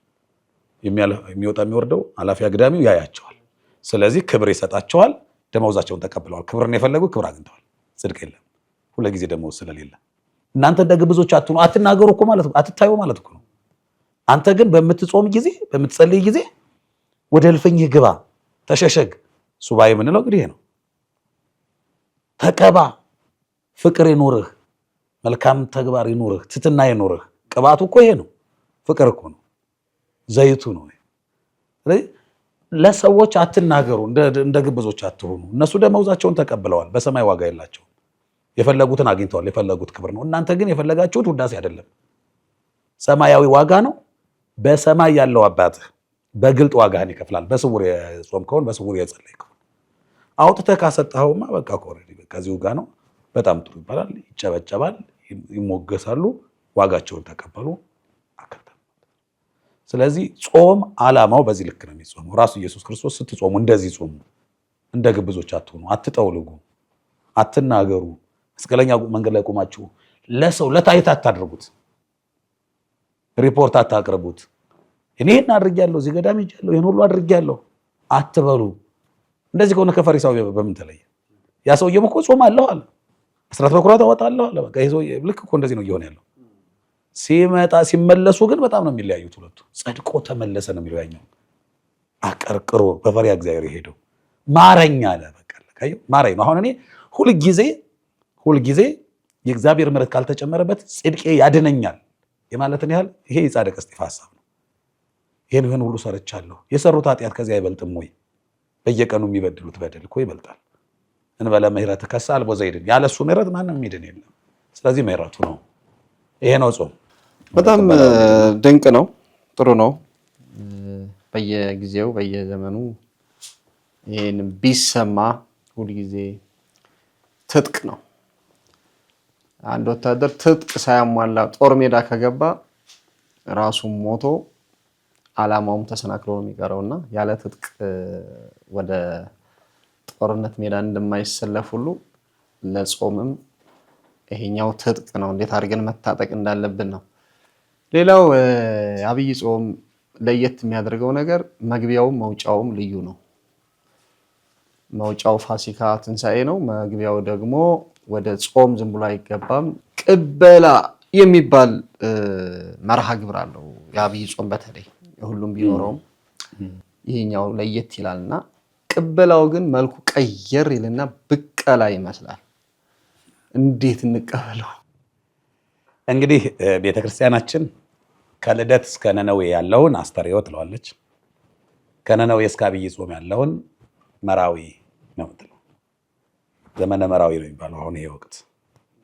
የሚወጣ የሚወርደው አላፊ አግዳሚው ያያቸዋል። ስለዚህ ክብር ይሰጣቸዋል። ደመወዛቸውን ተቀብለዋል። ክብርን የፈለጉ ክብር አግኝተዋል። ጽድቅ የለም ሁልጊዜ ደመወዝ ስለሌለ። እናንተ እንደ ግብዞች አትሁኑ፣ አትናገሩ እኮ ማለት ነው፣ አትታዩ ማለት እኮ ነው። አንተ ግን በምትጾም ጊዜ በምትጸልይ ጊዜ ወደ እልፍኝህ ግባ፣ ተሸሸግ። ሱባኤ የምንለው እንግዲህ ነው። ተቀባ፣ ፍቅር ይኑርህ፣ መልካም ተግባር ይኑርህ፣ ትትና ይኑርህ። ቅባቱ እኮ ይሄ ነው። ፍቅር እኮ ነው፣ ዘይቱ ነው። ስለዚህ ለሰዎች አትናገሩ፣ እንደ ግብዞች አትሆኑ። እነሱ ደመወዛቸውን ተቀብለዋል፣ በሰማይ ዋጋ የላቸውም። የፈለጉትን አግኝተዋል፣ የፈለጉት ክብር ነው። እናንተ ግን የፈለጋችሁት ውዳሴ አይደለም፣ ሰማያዊ ዋጋ ነው። በሰማይ ያለው አባትህ በግልጥ ዋጋህን ይከፍላል። በስውር የጾምከውን በስውር የጸለይከውን አውጥተህ ካሰጠኸውማ በቃ ኮረዲ በቃ እዚሁ ጋር ነው። በጣም ጥሩ ይባላል፣ ይጨበጨባል፣ ይሞገሳሉ፣ ዋጋቸውን ተቀበሉ። ስለዚህ ጾም ዓላማው በዚህ ልክ ነው የሚጾመው። ራሱ ኢየሱስ ክርስቶስ ስትጾሙ እንደዚህ ጾሙ፣ እንደ ግብዞች አትሆኑ፣ አትጠውልጉ፣ አትናገሩ። መስቀለኛ መንገድ ላይ ቆማችሁ ለሰው ለታይታ አታድርጉት፣ ሪፖርት አታቅርቡት። እኔ ይህን አድርጌያለሁ፣ እዚህ ገዳም ሄጃለሁ፣ ይህን ሁሉ አድርጌያለሁ አትበሉ። እንደዚህ ከሆነ ከፈሪሳዊ በምን ተለየ? ያ ሰውዬም እኮ ጾማለሁ አለ፣ አስራት በኩራት አወጣለሁ አለ። በቃ ይሄ ሰውዬ ልክ እኮ እንደዚህ ነው እየሆነ ያለው። ሲመለሱ ግን በጣም ነው የሚለያዩት ሁለቱ። ጸድቆ ተመለሰ ነው የሚለው ያኛው። አቀርቅሮ በፈሪሃ እግዚአብሔር ሄደው ማረኝ አለ። በቃ ማረኝ ነው። አሁን እኔ ሁልጊዜ የእግዚአብሔር ምሕረት ካልተጨመረበት ጽድቄ ያድነኛል የማለትን ያህል ይሄ የጻድቅ እስጢፋ ሐሳብ ነው። ይህን ሁሉ ሰርቻለሁ፣ የሰሩት ኃጢአት ከዚያ አይበልጥም ወይ? በየቀኑ የሚበድሉት በደል እኮ ይበልጣል። እንበለ ምሕረት ከሳ አልቦ ዘይድን፣ ያለሱ ምሕረት ማንም የሚድን የለም። ስለዚህ ምሕረቱ ነው። ይሄ ነው ጾም። በጣም ድንቅ ነው፣ ጥሩ ነው። በየጊዜው በየዘመኑ ይህን ቢሰማ ሁልጊዜ ትጥቅ ነው። አንድ ወታደር ትጥቅ ሳያሟላ ጦር ሜዳ ከገባ ራሱን ሞቶ አላማውም ተሰናክሎ ነው የሚቀረውና ያለ ትጥቅ ወደ ጦርነት ሜዳ እንደማይሰለፍ ሁሉ ለጾምም ይሄኛው ትጥቅ ነው። እንዴት አድርገን መታጠቅ እንዳለብን ነው። ሌላው አብይ ጾም ለየት የሚያደርገው ነገር መግቢያውም መውጫውም ልዩ ነው። መውጫው ፋሲካ ትንሣኤ ነው። መግቢያው ደግሞ ወደ ጾም ዝም ብሎ አይገባም። ቅበላ የሚባል መርሃ ግብር አለው የአብይ ጾም በተለይ ሁሉም ቢኖረውም ይሄኛው ለየት ይላልና ቅበላው ግን መልኩ ቀየር ይልና ብቀላ ይመስላል። እንዴት እንቀበለው? እንግዲህ ቤተክርስቲያናችን ከልደት እስከ ነነዌ ያለውን አስተርእዮ ትለዋለች። ከነነዌ እስከ አብይ ጾም ያለውን መራዊ ነው የምትለው። ዘመነ መራዊ ነው የሚባለው አሁን ይሄ ወቅት።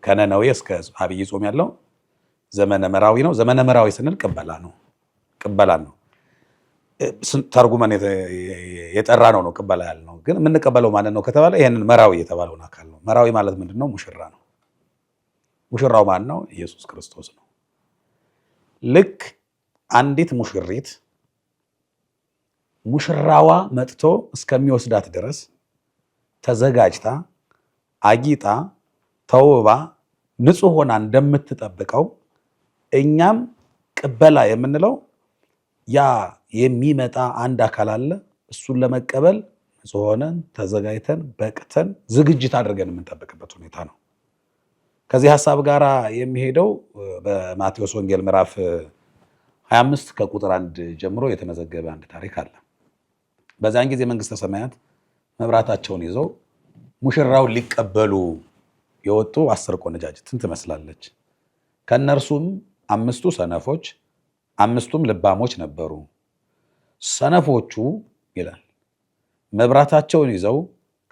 ከነነዌ እስከ አብይ ጾም ያለው ዘመነ መራዊ ነው። ዘመነ መራዊ ስንል ቅበላ ነው። ቅበላ ነው ተርጉመን የጠራ ነው ቅበላ ያልነው። ግን የምንቀበለው ማለት ነው ከተባለ ይሄንን መራዊ የተባለውን አካል ነው። መራዊ ማለት ምንድነው? ሙሽራ ነው። ሙሽራው ማን ነው? ኢየሱስ ክርስቶስ ነው። ልክ አንዲት ሙሽሪት ሙሽራዋ መጥቶ እስከሚወስዳት ድረስ ተዘጋጅታ አጊጣ ተውባ ንጹህ ሆና እንደምትጠብቀው እኛም ቅበላ የምንለው ያ የሚመጣ አንድ አካል አለ። እሱን ለመቀበል ንጹህ ሆነን ተዘጋጅተን በቅተን ዝግጅት አድርገን የምንጠብቅበት ሁኔታ ነው። ከዚህ ሐሳብ ጋር የሚሄደው በማቴዎስ ወንጌል ምዕራፍ 25 ከቁጥር 1 ጀምሮ የተመዘገበ አንድ ታሪክ አለ። በዛን ጊዜ መንግስተ ሰማያት መብራታቸውን ይዘው ሙሽራውን ሊቀበሉ የወጡ 10 ቆነጃጅትን ትመስላለች። ከነርሱም 5ቱ ሰነፎች 5ቱም ልባሞች ነበሩ። ሰነፎቹ ይላል መብራታቸውን ይዘው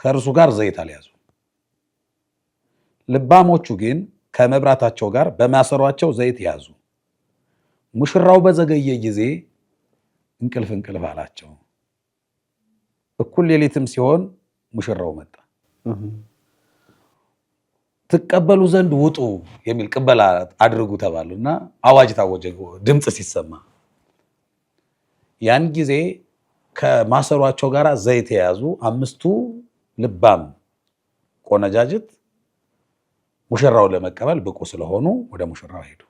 ከእርሱ ጋር ዘይት አልያዙ። ልባሞቹ ግን ከመብራታቸው ጋር በማሰሯቸው ዘይት ያዙ። ሙሽራው በዘገየ ጊዜ እንቅልፍ አላቸው። እኩል ሌሊትም ሲሆን ሙሽራው መጣ። ትቀበሉ ዘንድ ውጡ የሚል ቅበላ አድርጉ ተባሉና አዋጅ ታወጀ። ድምፅ ሲሰማ ያን ጊዜ ከማሰሯቸው ጋር ዘይት የያዙ 5ቱ ልባም ቆነጃጅት ሙሽራውን ለመቀበል ብቁ ስለሆኑ ወደ ሙሽራው ሄዱ።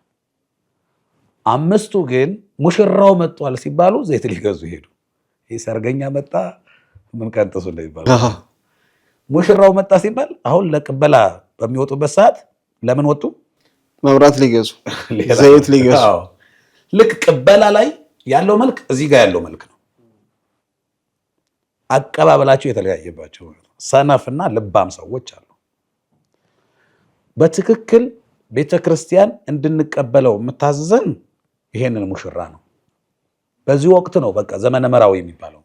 5ቱ ግን ሙሽራው መጥቷል ሲባሉ ዘይት ሊገዙ ሄዱ። ይህ ሰርገኛ መጣ ምን ቀንጥሱ እንደሚባለው ሙሽራው መጣ ሲባል አሁን ለቅበላ በሚወጡበት ሰዓት ለምን ወጡ? መብራት ሊገዙ፣ ዘይት ሊገዙ። ልክ ቅበላ ላይ ያለው መልክ እዚህ ጋር ያለው መልክ ነው። አቀባበላቸው የተለያየባቸው ሰነፍና ልባም ሰዎች አሉ። በትክክል ቤተክርስቲያን እንድንቀበለው የምታዘዘን ይሄንን ሙሽራ ነው። በዚህ ወቅት ነው በቃ ዘመነ መራዊ የሚባለው።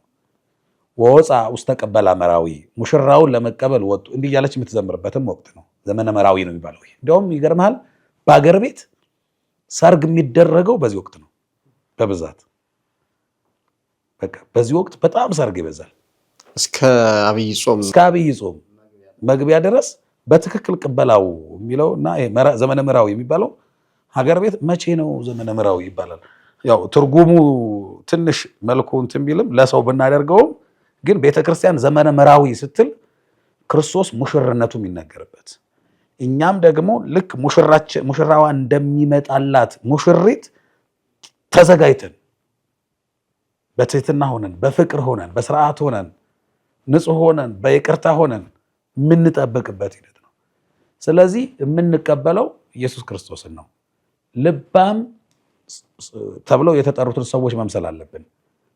ወፃ ውስተ ቀበላ መራዊ፣ ሙሽራውን ለመቀበል ወጡ እንዲህ እያለች የምትዘምርበትም ወቅት ነው። ዘመነ መራዊ ነው የሚባለው። እንዲያውም ይገርምሃል በአገር ቤት ሰርግ የሚደረገው በዚህ ወቅት ነው በብዛት። በቃ በዚህ ወቅት በጣም ሰርግ ይበዛል። እስከ አብይ ጾም መግቢያ ድረስ በትክክል ቅበላው የሚለው እና ዘመነ መራዊ የሚባለው ሀገር ቤት መቼ ነው ዘመነ መራዊ ይባላል። ያው ትርጉሙ ትንሽ መልኩ እንትን ቢልም ለሰው ብናደርገውም ግን ቤተክርስቲያን ዘመነ መራዊ ስትል ክርስቶስ ሙሽርነቱ የሚነገርበት፣ እኛም ደግሞ ልክ ሙሽራዋ እንደሚመጣላት ሙሽሪት ተዘጋጅተን በትህትና ሆነን በፍቅር ሆነን በስርዓት ሆነን ንጹህ ሆነን በይቅርታ ሆነን የምንጠብቅበት ሂደት ነው። ስለዚህ የምንቀበለው ኢየሱስ ክርስቶስን ነው። ልባም ተብለው የተጠሩትን ሰዎች መምሰል አለብን።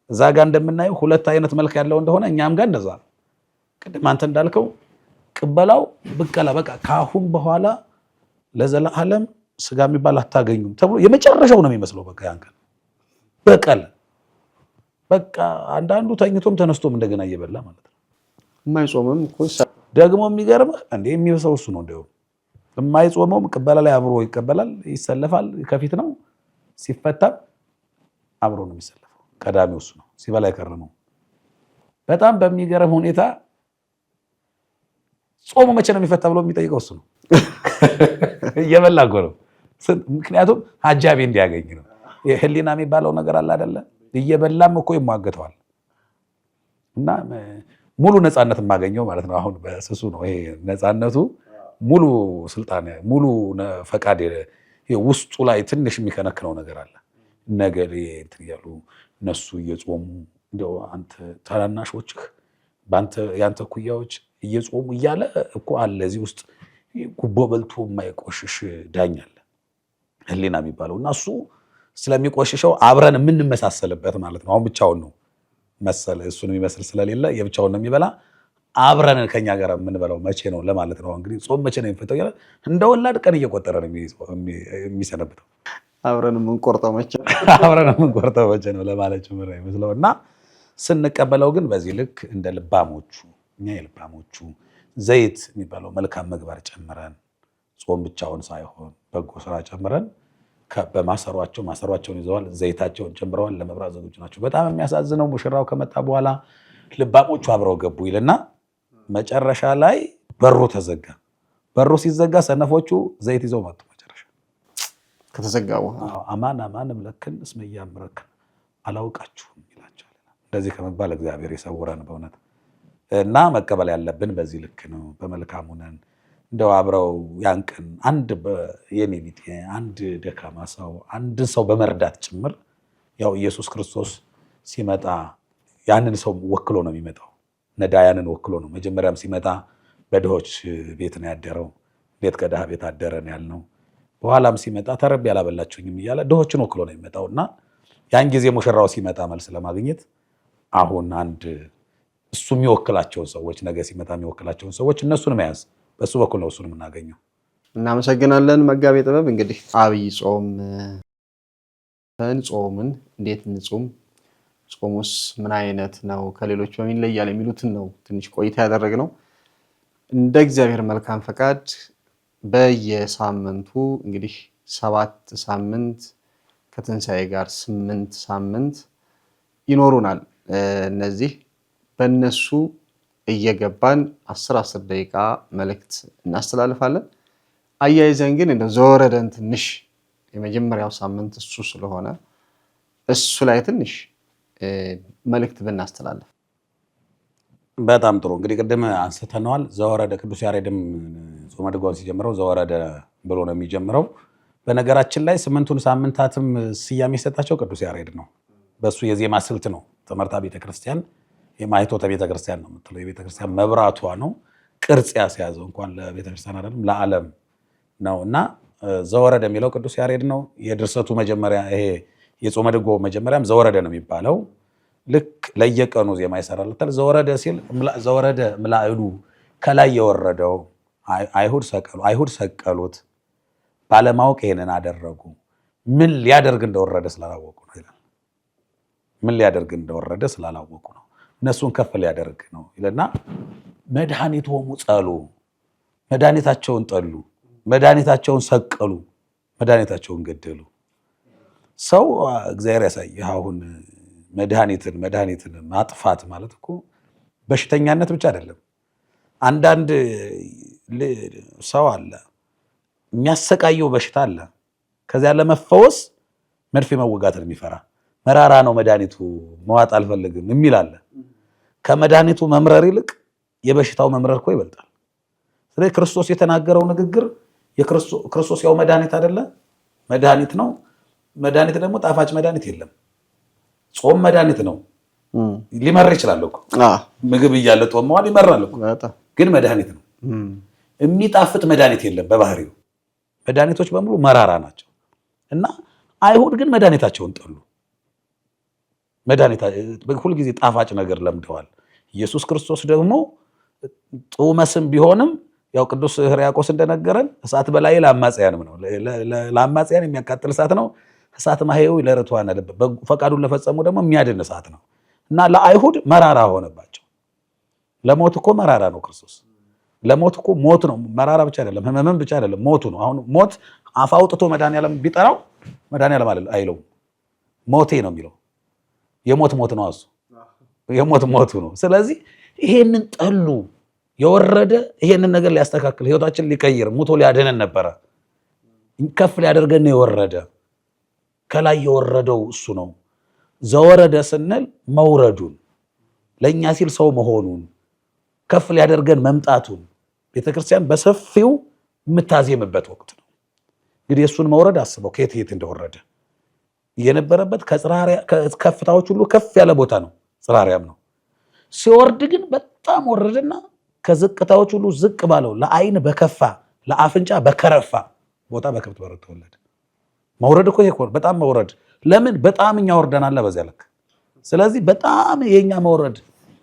እዛ ጋር እንደምናየው 2 አይነት መልክ ያለው እንደሆነ እኛም ጋር እንደዛ ነው። ቅድም አንተ እንዳልከው ቅበላው ብቀላ በቃ ካሁን በኋላ ለዘላለም ስጋ የሚባል አታገኙም ተብሎ የመጨረሻው ነው የሚመስለው። በቃ ያን ቀን በቀል በቃ አንዳንዱ ተኝቶም ተነስቶም እንደገና እየበላ ማለት ነው። የማይጾምም ደግሞ የሚገርምህ እንዴ የሚበሰው እሱ ነው። እንደው የማይጾመውም ቅበላ ላይ አብሮ ይቀበላል፣ ይሰለፋል። ከፊት ነው ሲፈታም አብሮ ነው የሚሰለፈው። ቀዳሚው እሱ ነው ሲበላ የከረመው። በጣም በሚገርም ሁኔታ ጾሙ መቼ ነው የሚፈታ ብሎ የሚጠይቀው እሱ ነው። እየበላ እኮ ነው። ምክንያቱም አጃቢ እንዲያገኝ ነው። ህሊና የሚባለው ነገር አለ አይደለ? እየበላም እኮ ይሟገተዋል። እና ሙሉ ነፃነት የማገኘው ማለት ነው። አሁን በስሱ ነው ይሄ ነፃነቱ፣ ሙሉ ስልጣን፣ ሙሉ ፈቃድ። ውስጡ ላይ ትንሽ የሚከነክነው ነገር አለ። ነገሌ እንትን እያሉ እነሱ እየጾሙ እንደው አንተ ታናናሾችህ ያንተ ኩያዎች እየጾሙ እያለ እኮ አለ እዚህ ውስጥ ጉቦ በልቶ የማይቆሽሽ ዳኛ አለ ህሊና የሚባለው። እና እሱ ስለሚቆሽሸው አብረን የምንመሳሰልበት ማለት ነው። አሁን ብቻውን ነው መሰለ እሱን የሚመስል ስለሌለ የብቻውን ነው የሚበላ። አብረን ከኛ ጋር የምንበላው መቼ ነው ለማለት ነው። እንግዲህ ጾም መቼ ነው የሚፈተው? እንደ ወላድ ቀን እየቆጠረ ነው የሚሰነብተው። አብረን የምንቆርጠው መቼ ነው ለማለት ጭምር ነው የሚመስለው። እና ስንቀበለው ግን በዚህ ልክ እንደ ልባሞቹ እኛ የልባሞቹ ዘይት የሚባለው መልካም ምግባር ጨምረን ጾም ብቻውን ሳይሆን በጎ ስራ ጨምረን ማሰሯቸውን ይዘዋል፣ ዘይታቸውን ጨምረዋል፣ ለመብራት ዝግጁ ናቸው። በጣም የሚያሳዝነው ሙሽራው ከመጣ በኋላ ልባሞቹ አብረው ገቡ ይልና መጨረሻ ላይ በሩ ተዘጋ። በሩ ሲዘጋ ሰነፎቹ ዘይት ይዘው መጡ። መጨረሻ ከተዘጋ በኋላ አማን እምለክን እስመ ኢያእምረክን አላውቃችሁም ይላቸዋል። እንደዚህ ከመባል እግዚአብሔር የሰውረን በእውነት። እና መቀበል ያለብን በዚህ ልክ ነው። በመልካሙ ነን። እንደው አብረው ያንቀን አንድ የኔ ቢጤ አንድ ደካማ ሰው አንድ ሰው በመርዳት ጭምር ያው ኢየሱስ ክርስቶስ ሲመጣ ያንን ሰው ወክሎ ነው የሚመጣው። ነዳያንን ወክሎ ነው። መጀመሪያም ሲመጣ በድሆች ቤት ነው ያደረው። ቤት ከድሃ ቤት አደረን ያልነው። በኋላም ሲመጣ ተርቤ ያላበላችሁኝም እያለ ድሆችን ወክሎ ነው የሚመጣው። እና ያን ጊዜ ሙሽራው ሲመጣ መልስ ለማግኘት አሁን አንድ እሱ የሚወክላቸውን ሰዎች ነገ ሲመጣ የሚወክላቸውን ሰዎች እነሱን መያዝ በሱ በኩል ነው እሱን የምናገኘው። እናመሰግናለን መጋቤ ጥበብ። እንግዲህ አብይ ጾም ጾምን እንዴት እንጹም፣ ጾሙስ ምን አይነት ነው፣ ከሌሎች በምን ይለያል የሚሉትን ነው ትንሽ ቆይታ ያደረግነው። እንደ እግዚአብሔር መልካም ፈቃድ በየሳምንቱ እንግዲህ 7 ሳምንት ከትንሣኤ ጋር 8 ሳምንት ይኖሩናል። እነዚህ በእነሱ እየገባን 10 ደቂቃ መልእክት እናስተላልፋለን። አያይዘን ግን እንደው ዘወረደን ትንሽ የመጀመሪያው ሳምንት እሱ ስለሆነ እሱ ላይ ትንሽ መልእክት ብናስተላልፍ በጣም ጥሩ። እንግዲህ ቅድም አንስተነዋል። ዘወረደ ቅዱስ ያሬድም ጾመ ድጓውን ሲጀምረው ዘወረደ ብሎ ነው የሚጀምረው። በነገራችን ላይ 8ቱን ሳምንታትም ስያሜ የሰጣቸው ቅዱስ ያሬድ ነው። በሱ የዜማ ስልት ነው ትምህርተ ቤተክርስቲያን የማይቶተ ቤተክርስቲያን ነው የምትለው። የቤተክርስቲያን መብራቷ ነው ቅርጽ ያስያዘው እንኳን ለቤተክርስቲያን አይደለም ለዓለም ነው። እና ዘወረደ የሚለው ቅዱስ ያሬድ ነው። የድርሰቱ መጀመሪያ ይሄ የጾመ ድጓው መጀመሪያም ዘወረደ ነው የሚባለው። ልክ ለየቀኑ ዜማ ይሰራለታል። ዘወረደ ሲል ዘወረደ ምላእሉ ከላይ የወረደው አይሁድ ሰቀሉት፣ ባለማወቅ ይሄንን አደረጉ፣ ምን ሊያደርግ እንደወረደ ስላላወቁ ነው ይላል። ምን ሊያደርግ እንደወረደ ስላላወቁ ነው፣ እነሱን ከፍ ሊያደርግ ነው ይለና መድኃኒቶሙ ጸሉ፣ መድኃኒታቸውን ጠሉ፣ መድኃኒታቸውን ሰቀሉ፣ መድኃኒታቸውን ገደሉ። ሰው እግዚአብሔር ያሳየህ። አሁን መድኃኒትን ማጥፋት ማለት እኮ በሽተኛነት ብቻ አይደለም። አንዳንድ ሰው አለ የሚያሰቃየው በሽታ አለ። ከዚያ ለመፈወስ መርፌ መወጋትን የሚፈራ መራራ ነው መድኃኒቱ መዋጥ አልፈልግም የሚል አለ። ከመድኃኒቱ መምረር ይልቅ የበሽታው መምረር እኮ ይበልጣል። ስለዚህ ክርስቶስ የተናገረው ንግግር ክርስቶስ ያው መድኃኒት አይደለ? መድኃኒት ነው። መድኃኒት ደግሞ ጣፋጭ መድኃኒት የለም። ጾም መድኃኒት ነው። ሊመር ይችላል እኮ ምግብ እያለ ጾም መዋል ይመራል እኮ፣ ግን መድኃኒት ነው። የሚጣፍጥ መድኃኒት የለም በባህሪው። መድኃኒቶች በሙሉ መራራ ናቸው። እና አይሁድ ግን መድኃኒታቸውን ጠሉ። ሁልጊዜ ጣፋጭ ነገር ለምደዋል። ኢየሱስ ክርስቶስ ደግሞ ጡመ ስም ቢሆንም ያው ቅዱስ ሕርያቆስ እንደነገረን እሳት በላይ ለአማጽያንም ነው። ለአማጽያን የሚያቃጥል እሳት ነው። እሳት ማሄው ለርቱዓነ ልብ፣ ፈቃዱን ለፈጸሙ ደግሞ የሚያድን እሳት ነው። እና ለአይሁድ መራራ ሆነባቸው። ለሞት እኮ መራራ ነው ክርስቶስ። ለሞት እኮ ሞት ነው። መራራ ብቻ አይደለም፣ ህመም ብቻ አይደለም፣ ሞቱ ነው። አሁን ሞት አፍ አውጥቶ መድኃኒዓለም ቢጠራው መድኃኒዓለም አይለውም፣ ሞቴ ነው የሚለው። የሞት ሞት ነው እሱ፣ የሞት ሞቱ ነው። ስለዚህ ይሄንን ጠሉ። የወረደ ይሄንን ነገር ሊያስተካክል ህይወታችን ሊቀይር ሙቶ ሊያድነን ነበረ። ከፍ ሊያደርገን የወረደ ከላይ የወረደው እሱ ነው። ዘወረደ ስንል መውረዱን ለኛ ሲል ሰው መሆኑን ከፍ ሊያደርገን መምጣቱን ቤተክርስቲያን በሰፊው የምታዜምበት ወቅት ነው። እንግዲህ እሱን መውረድ አስበው ከየት የት እንደወረደ የነበረበት ከከፍታዎች ሁሉ ከፍ ያለ ቦታ ነው፣ ጽራሪያም ነው። ሲወርድ ግን በጣም ወረደና ከዝቅታዎች ሁሉ ዝቅ ባለው ለዓይን በከፋ ለአፍንጫ በከረፋ ቦታ በከብት በረት ተወለደ። መውረድ እኮ ይሄ በጣም መውረድ። ለምን በጣም እኛ ወርደናል በዚያ ልክ። ስለዚህ በጣም የኛ መውረድ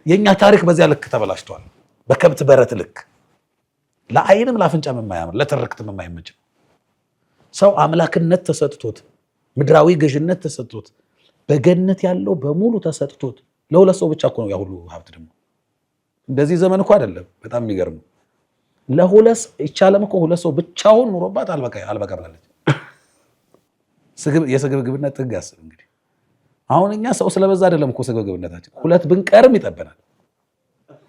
የኛ ታሪክ በዚያ ልክ ተበላሽቷል። በከብት በረት ልክ ለዓይንም ለአፍንጫም የማያምር ለትርክትም የማይመች ሰው አምላክነት ተሰጥቶት ምድራዊ ገዥነት ተሰጥቶት በገነት ያለው በሙሉ ተሰጥቶት ለሁለት ሰው ብቻ እኮ ነው ያ ሁሉ ሀብት። ደግሞ እንደዚህ ዘመን እኮ አይደለም። በጣም የሚገርም ለሁለት ይቻለም እኮ ሁለት ሰው ብቻውን ኑሮባት አልበቃ ብላለች። የስግብግብነት ጥግ ያስብ እንግዲህ። አሁን እኛ ሰው ስለበዛ አይደለም እኮ ስግብግብነታችን፣ ሁለት ብንቀርም ይጠበናል።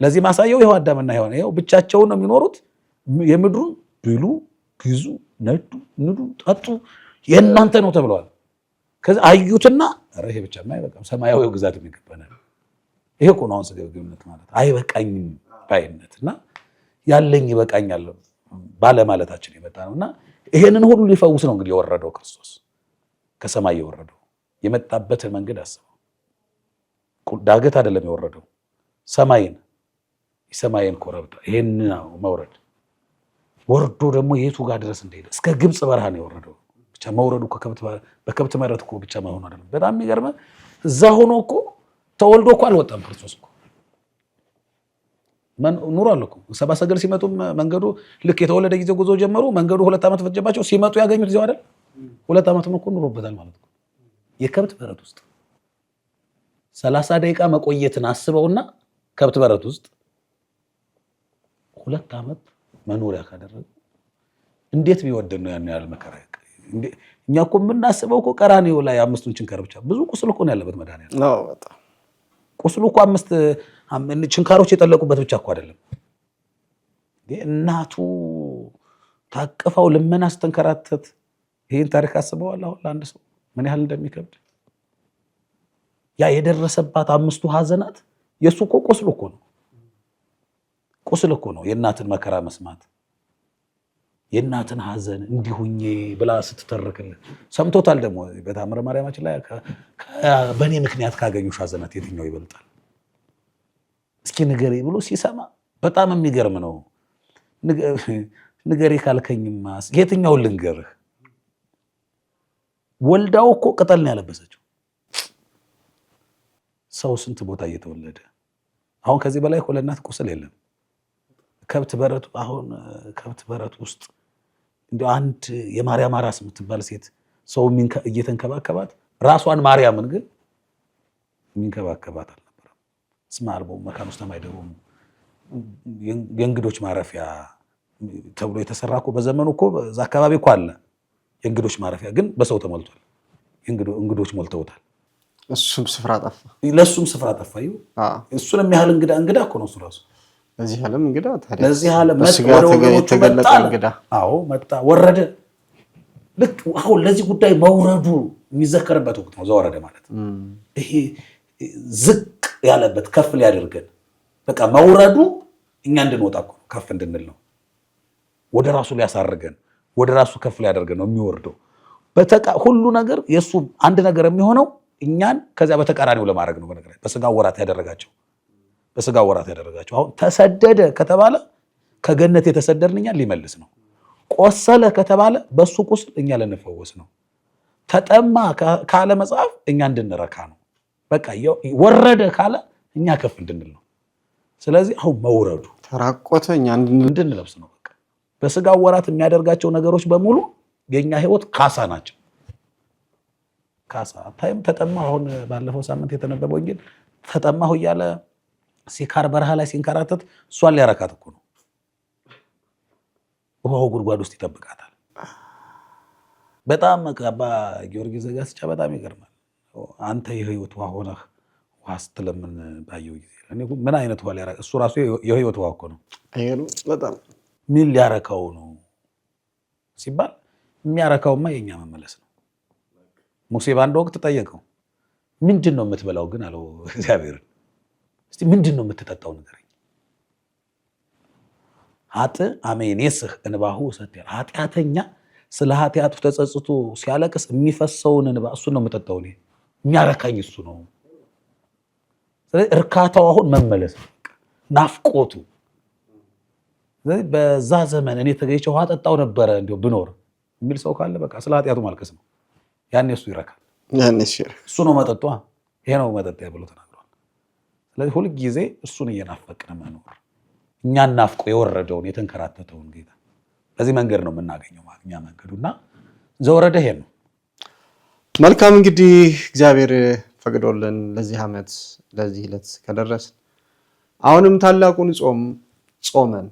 ለዚህ ማሳየው ይኸው አዳምና ሔዋን ይኸው ብቻቸውን ነው የሚኖሩት። የምድሩን ብሉ፣ ግዙ፣ ነዱ፣ ንዱ፣ ጠጡ የእናንተ ነው ተብለዋል። ከዛ አዩትና ኧረ ይሄ ብቻማ አይበቃም፣ ሰማያዊው ግዛት የሚገባናል። ይሄ እኮ ነው አሁን ስግብግብነት ማለት፣ አይበቃኝም ባይነትና ያለኝ ይበቃኛል ባለማለታችን የመጣ ነውና ይሄንን ሁሉ ሊፈውስ ነው እንግዲህ የወረደው ክርስቶስ ከሰማይ የወረደው። የመጣበትን መንገድ አስበው። ዳገት አይደለም የወረደው፣ የሰማይን ኮረብታ ይሄን መውረድ ወርዶ ደግሞ የቱ ጋር ድረስ እንደሄደ እስከ ግብፅ በረሃ ነው የወረደው። ብቻ መውረዱ በከብት መረት እኮ ብቻ መሆኑ አይደለም። በጣም የሚገርመው እዛ ሆኖ እኮ ተወልዶ እኮ አልወጣም ክርስቶስ እኮ ኑሮ አለ እኮ። ሰብአ ሰገል ሲመጡ መንገዱ ልክ የተወለደ ጊዜ ጉዞ ጀመሩ። መንገዱ 2 ዓመት ፈጀባቸው። ሲመጡ ያገኙት እዚያው አይደል? 2 ዓመት እኮ ኑሮበታል ማለት ነው። የከብት በረት ውስጥ 30 ደቂቃ መቆየትን አስበውና ከብት በረት ውስጥ 2 ዓመት መኖሪያ ካደረገ እንዴት ቢወደድ ነው ያን ያህል መከራ። እኛ እኮ የምናስበው እኮ ቀራንዮ ላይ 5ቱን ችንካር ብቻ ብዙ ቁስል እኮ ነው ያለበት መድኃኒዓለም። ቁስሉ እኮ 5 ችንካሮች የጠለቁበት ብቻ እኮ አይደለም። እናቱ ታቅፋው ልመና ስተንከራተት ይህን ታሪክ አስበዋል። አሁን ለአንድ ሰው ምን ያህል እንደሚከብድ ያ የደረሰባት 5ቱ ሐዘናት የእሱ እኮ ቁስል እኮ ነው። ቁስል እኮ ነው የእናትን መከራ መስማት፣ የእናትን ሐዘን እንዲሁኜ ብላ ስትተርክልን ሰምቶታል። ደግሞ በታምረ ማርያማችን ላይ በእኔ ምክንያት ካገኙሽ ሐዘናት የትኛው ይበልጣል እስኪ ንገሪ ብሎ ሲሰማ በጣም የሚገርም ነው። ንገሪ ካልከኝማ የትኛውን ልንገርህ? ወልዳው እኮ ቅጠል ነው ያለበሰችው። ሰው ስንት ቦታ እየተወለደ አሁን ከዚህ በላይ እኮ ለእናት ቁስል የለም። ከብት በረት ውስጥ እንዲያው አንድ የማርያም አራስ የምትባል ሴት ሰው እየተንከባከባት ራሷን ማርያምን ግን የሚንከባከባት አልነበረም። እስመ አልቦ መካነ ውስተ ማይደሩም የእንግዶች ማረፊያ ተብሎ የተሰራ እኮ በዘመኑ እኮ እዛ አካባቢ እኮ አለ የእንግዶች ማረፊያ፣ ግን በሰው ተሞልቷል። እንግዶች ሞልተውታል። እሱም ስፍራ ጠፋ። ለሱም ስፍራ ጠፋ። እሱን የሚያህል እንግዳ እኮ ነው እሱ ራሱ። ለዚህ ዓለም እንግዳ ታዲያ ለዚህ ዓለም የተገለጠ እንግዳ። አዎ መጣ፣ ወረደ። ልክ አሁን ለዚህ ጉዳይ መውረዱ የሚዘከርበት ወቅት ነው ዘወረደ ማለት። ይሄ ዝቅ ያለበት ከፍ ሊያደርገን በቃ መውረዱ እኛ እንድንወጣ እኮ ከፍ እንድንል ነው። ወደ ራሱ ሊያሳርገን ወደ ራሱ ከፍ ሊያደርገን ነው የሚወርደው። ሁሉ ነገር የሱ አንድ ነገር የሚሆነው እኛን ከዚያ በተቃራኒው ለማድረግ ነው። በነገራችን በስጋ ወራት ያደረጋቸው አሁን ተሰደደ ከተባለ ከገነት የተሰደድን እኛን ሊመልስ ነው። ቆሰለ ከተባለ በሱ ቁስል እኛ ልንፈወስ ነው። ተጠማ ካለ መጽሐፍ እኛ እንድንረካ ነው። በቃ ወረደ ካለ እኛ ከፍ እንድንል ነው። ስለዚህ አሁን መውረዱ ተራቆተ እኛ እንድንለብስ ነው። በቃ በስጋ ወራት የሚያደርጋቸው ነገሮች በሙሉ የኛ ህይወት ካሳ ናቸው። ካሳ ታይም ተጠማሁ። አሁን ባለፈው ሳምንት የተነበበው ወንጌል ተጠማሁ እያለ ሲካር በረሃ ላይ ሲንከራተት እሷን ሊያረካት እኮ ነው። ውሃው ጉድጓድ ውስጥ ይጠብቃታል። በጣም አባ ጊዮርጊስ ዘጋስጫ በጣም ይገርማል። አንተ የህይወት ውሃ ሆነህ ውሃ ስትለምን ባየው ጊዜ ምን አይነት ውሃ ሊያረካ? እሱ ራሱ የህይወት ውሃ እኮ ነው። በጣም ምን ሊያረካው ነው ሲባል የሚያረካውማ የኛ መመለስ ነው። ሙሴ በአንድ ወቅት ጠየቀው፣ ምንድን ነው የምትበላው ግን አለው እግዚአብሔርን። እስቲ ምንድን ነው የምትጠጣው ንገረኝ። ኃጥእ አመ ይኔስህ እንባሁ ሰትያ፣ ኃጢአተኛ ስለ ኃጢአቱ ተጸጽቶ ሲያለቅስ የሚፈሰውን እንባ እሱን ነው የምጠጣው እኔ፣ የሚያረካኝ እሱ ነው። ስለዚህ እርካታው አሁን መመለስ ነው፣ ናፍቆቱ። ስለዚህ በዛ ዘመን እኔ ተገኝቼ ውሃ ጠጣው ነበረ እንዲያው ብኖር የሚል ሰው ካለ በቃ ስለ ኃጢአቱ ማልቀስ ነው። ያኔ እሱ ይረካል። እሱ ነው መጠጧ፣ ይሄ ነው መጠጥ ብሎ ተናግሯል። ስለዚህ ሁልጊዜ እሱን እየናፈቅን መኖር፣ እኛን ናፍቆ የወረደውን የተንከራተተውን ጌታ በዚህ መንገድ ነው የምናገኘው ማግኛ መንገዱና ዘወረደ ይሄ ነው። መልካም እንግዲህ እግዚአብሔር ፈቅዶልን ለዚህ ዓመት ለዚህ ዕለት ከደረስን አሁንም ታላቁን ጾም ጾመን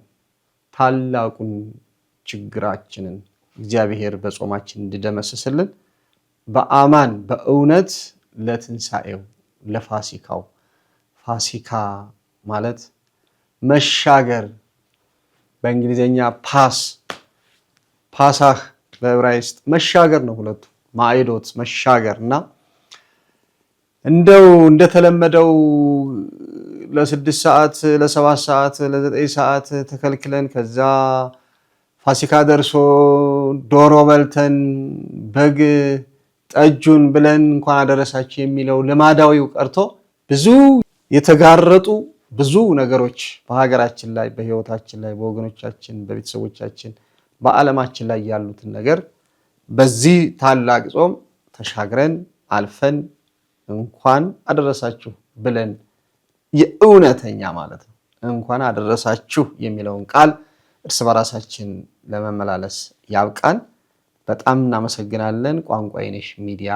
ታላቁን ችግራችንን እግዚአብሔር በጾማችን እንዲደመስስልን በአማን በእውነት ለትንሣኤው ለፋሲካው፣ ፋሲካ ማለት መሻገር በእንግሊዝኛ ፓሳህ በዕብራይስጥ መሻገር ነው። ሁለቱ ማዕዶት መሻገር እና እንደው እንደተለመደው ለ6 ሰዓት ለ7 ሰዓት ለ9 ሰዓት ተከልክለን ከዛ ፋሲካ ደርሶ ዶሮ በልተን በግ ጠጁን ብለን እንኳን አደረሳችሁ የሚለው ልማዳዊው ቀርቶ ብዙ የተጋረጡ ብዙ ነገሮች በሀገራችን ላይ በሕይወታችን ላይ በወገኖቻችን በቤተሰቦቻችን በዓለማችን ላይ ያሉትን ነገር በዚህ ታላቅ ጾም ተሻግረን አልፈን እንኳን አደረሳችሁ ብለን የእውነተኛ ማለት ነው እንኳን አደረሳችሁ የሚለውን ቃል እርስ በራሳችን ለመመላለስ ያብቃን። በጣም እናመሰግናለን። ቋንቋ የነሽ ሚዲያ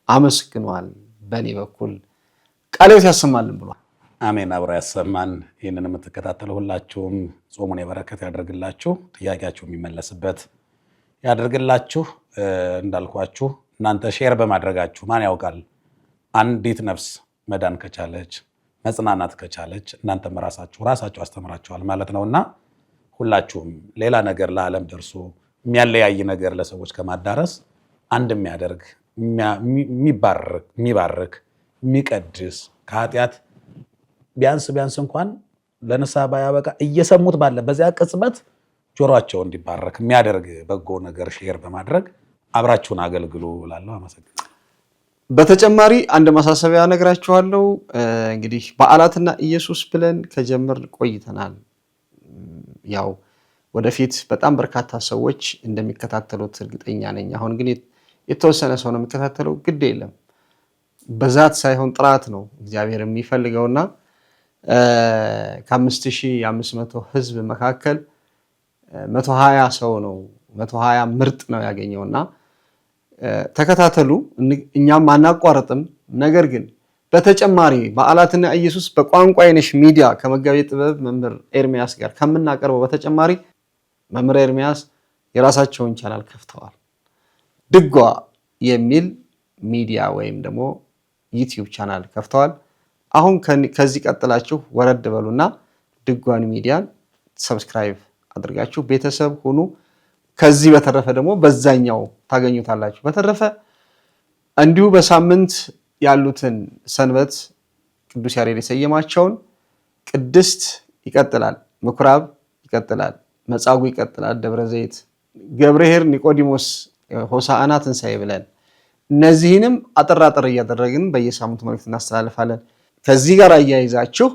አመስግኗል። በእኔ በኩል ቃልዎት ያሰማልን ብሏል። አሜን። አብሮ ያሰማን። ይህንን የምትከታተሉ ሁላችሁም ጾሙን የበረከት ያደርግላችሁ፣ ጥያቄያችሁ የሚመለስበት ያደርግላችሁ። እንዳልኳችሁ እናንተ ሼር በማድረጋችሁ ማን ያውቃል አንዲት ነፍስ መዳን ከቻለች መጽናናት ከቻለች እናንተም ራሳችሁ አስተምራችኋል ማለት ነውና ሁላችሁም ሌላ ነገር ለዓለም ደርሶ የሚያለያይ ነገር ለሰዎች ከማዳረስ አንድ የሚያደርግ የሚባርክ የሚቀድስ ከኃጢአት ቢያንስ እንኳን ለንስሐ ባያበቃ እየሰሙት ባለ በዚያ ቅጽበት ጆሮአቸው እንዲባረክ የሚያደርግ በጎ ነገር ሼር በማድረግ አብራችሁን አገልግሉ እላለሁ። አመሰግናለሁ። በተጨማሪ አንድ ማሳሰቢያ ነግራችኋለሁ። እንግዲህ በዓላትና ኢየሱስ ብለን ከጀመር ቆይተናል። ያው ወደፊት በጣም በርካታ ሰዎች እንደሚከታተሉት እርግጠኛ ነኝ። አሁን ግን የተወሰነ ሰው ነው የሚከታተለው። ግድ የለም በዛት ሳይሆን ጥራት ነው እግዚአብሔር የሚፈልገውና ከ5500 ህዝብ መካከል 120 ሰው ነው 120 ምርጥ ነው ያገኘውና ተከታተሉ። እኛም አናቋርጥም። ነገር ግን በተጨማሪ በዓላትና ኢየሱስ በቋንቋ የነሽ ሚዲያ ከመጋቤ ጥበብ መምህር ኤርሚያስ ጋር ከምናቀርበው በተጨማሪ መምህር ኤርሚያስ የራሳቸውን ቻናል ከፍተዋል። ድጓ የሚል ሚዲያ ወይም ደግሞ ዩቲዩብ ቻናል ከፍተዋል። አሁን ከዚህ ቀጥላችሁ ወረድ በሉና ድጓን ሚዲያን ሰብስክራይብ አድርጋችሁ ቤተሰብ ሁኑ። ከዚህ በተረፈ ደግሞ በዛኛው ታገኙታላችሁ። በተረፈ እንዲሁ በሳምንት ያሉትን ሰንበት ቅዱስ ያሬድ የሰየማቸውን ቅድስት ይቀጥላል፣ ምኩራብ ይቀጥላል፣ መጻጉዕ ይቀጥላል፣ ደብረ ዘይት፣ ገብርኄር፣ ኒቆዲሞስ፣ ሆሳዕና፣ ትንሣኤ ብለን እነዚህንም አጠራጠር እያደረግን በየሳምንቱ መልእክት እናስተላልፋለን። ከዚህ ጋር አያይዛችሁ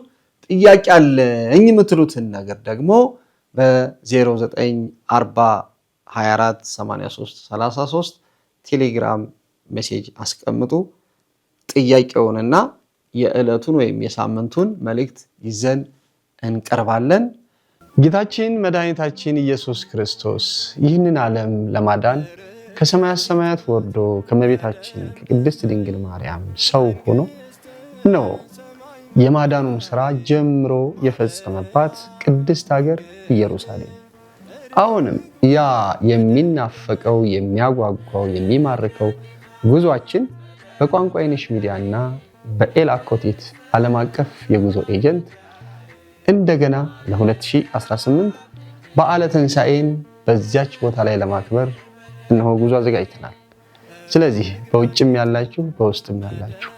ጥያቄ አለኝ የምትሉትን ነገር ደግሞ በ0940248333 ቴሌግራም ሜሴጅ አስቀምጡ። ጥያቄውንና የዕለቱን ወይም የሳምንቱን መልእክት ይዘን እንቀርባለን። ጌታችን መድኃኒታችን ኢየሱስ ክርስቶስ ይህንን ዓለም ለማዳን ከሰማያት ሰማያት ወርዶ ከእመቤታችን ከቅድስት ድንግል ማርያም ሰው ሆኖ ነው የማዳኑን ሥራ ጀምሮ የፈጸመባት ቅድስት ሀገር ኢየሩሳሌም። አሁንም ያ የሚናፈቀው የሚያጓጓው የሚማርከው ጉዟችን በቋንቋ የነሽ ሚዲያና በኤላ ኮቴት ዓለም አቀፍ የጉዞ ኤጀንት እንደገና ለ2018 በዓለ ትንሣኤን በዚያች ቦታ ላይ ለማክበር እነሆ ጉዞ አዘጋጅተናል። ስለዚህ በውጭም ያላችሁ በውስጥም ያላችሁ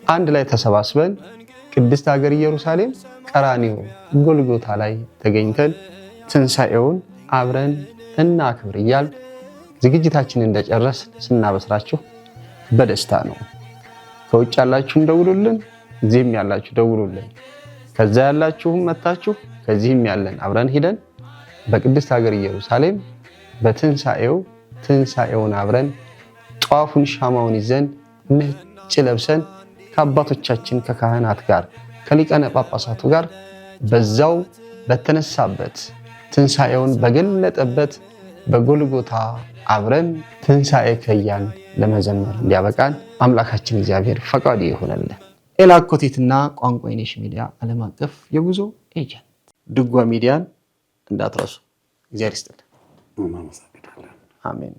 አንድ ላይ ተሰባስበን ቅድስት ሀገር ኢየሩሳሌም ቀራንዮ ጎልጎታ ላይ ተገኝተን ትንሣኤውን አብረን እናክብር እያል ዝግጅታችንን እንደጨረስ ስናበስራችሁ በደስታ ነው። ከውጭ ያላችሁም ደውሉልን፣ እዚህም ያላችሁ ደውሉልን። ከዛ ያላችሁም መጣችሁ ከዚህም ያለን አብረን ሄደን በቅድስት ሀገር ኢየሩሳሌም ትንሣኤውን አብረን ጧፉን ሻማውን ይዘን ነጭ ለብሰን ከአባቶቻችን ከካህናት ጋር ከሊቃነ ጳጳሳቱ ጋር በዛው በተነሳበት ትንሣኤውን በገለጠበት በጎልጎታ አብረን ትንሣኤ ከያን ለመዘመር እንዲያበቃን አምላካችን እግዚአብሔር ፈቃዱ ይሆነልን። ኤላኮቴትና ቋንቋ የነሽ ሚዲያ ዓለም አቀፍ የጉዞ ኤጀንት ድጓ ሚዲያን እንዳትረሱ። እግዚአብሔር ይስጥልን። እናመሰግናለን። አሜን።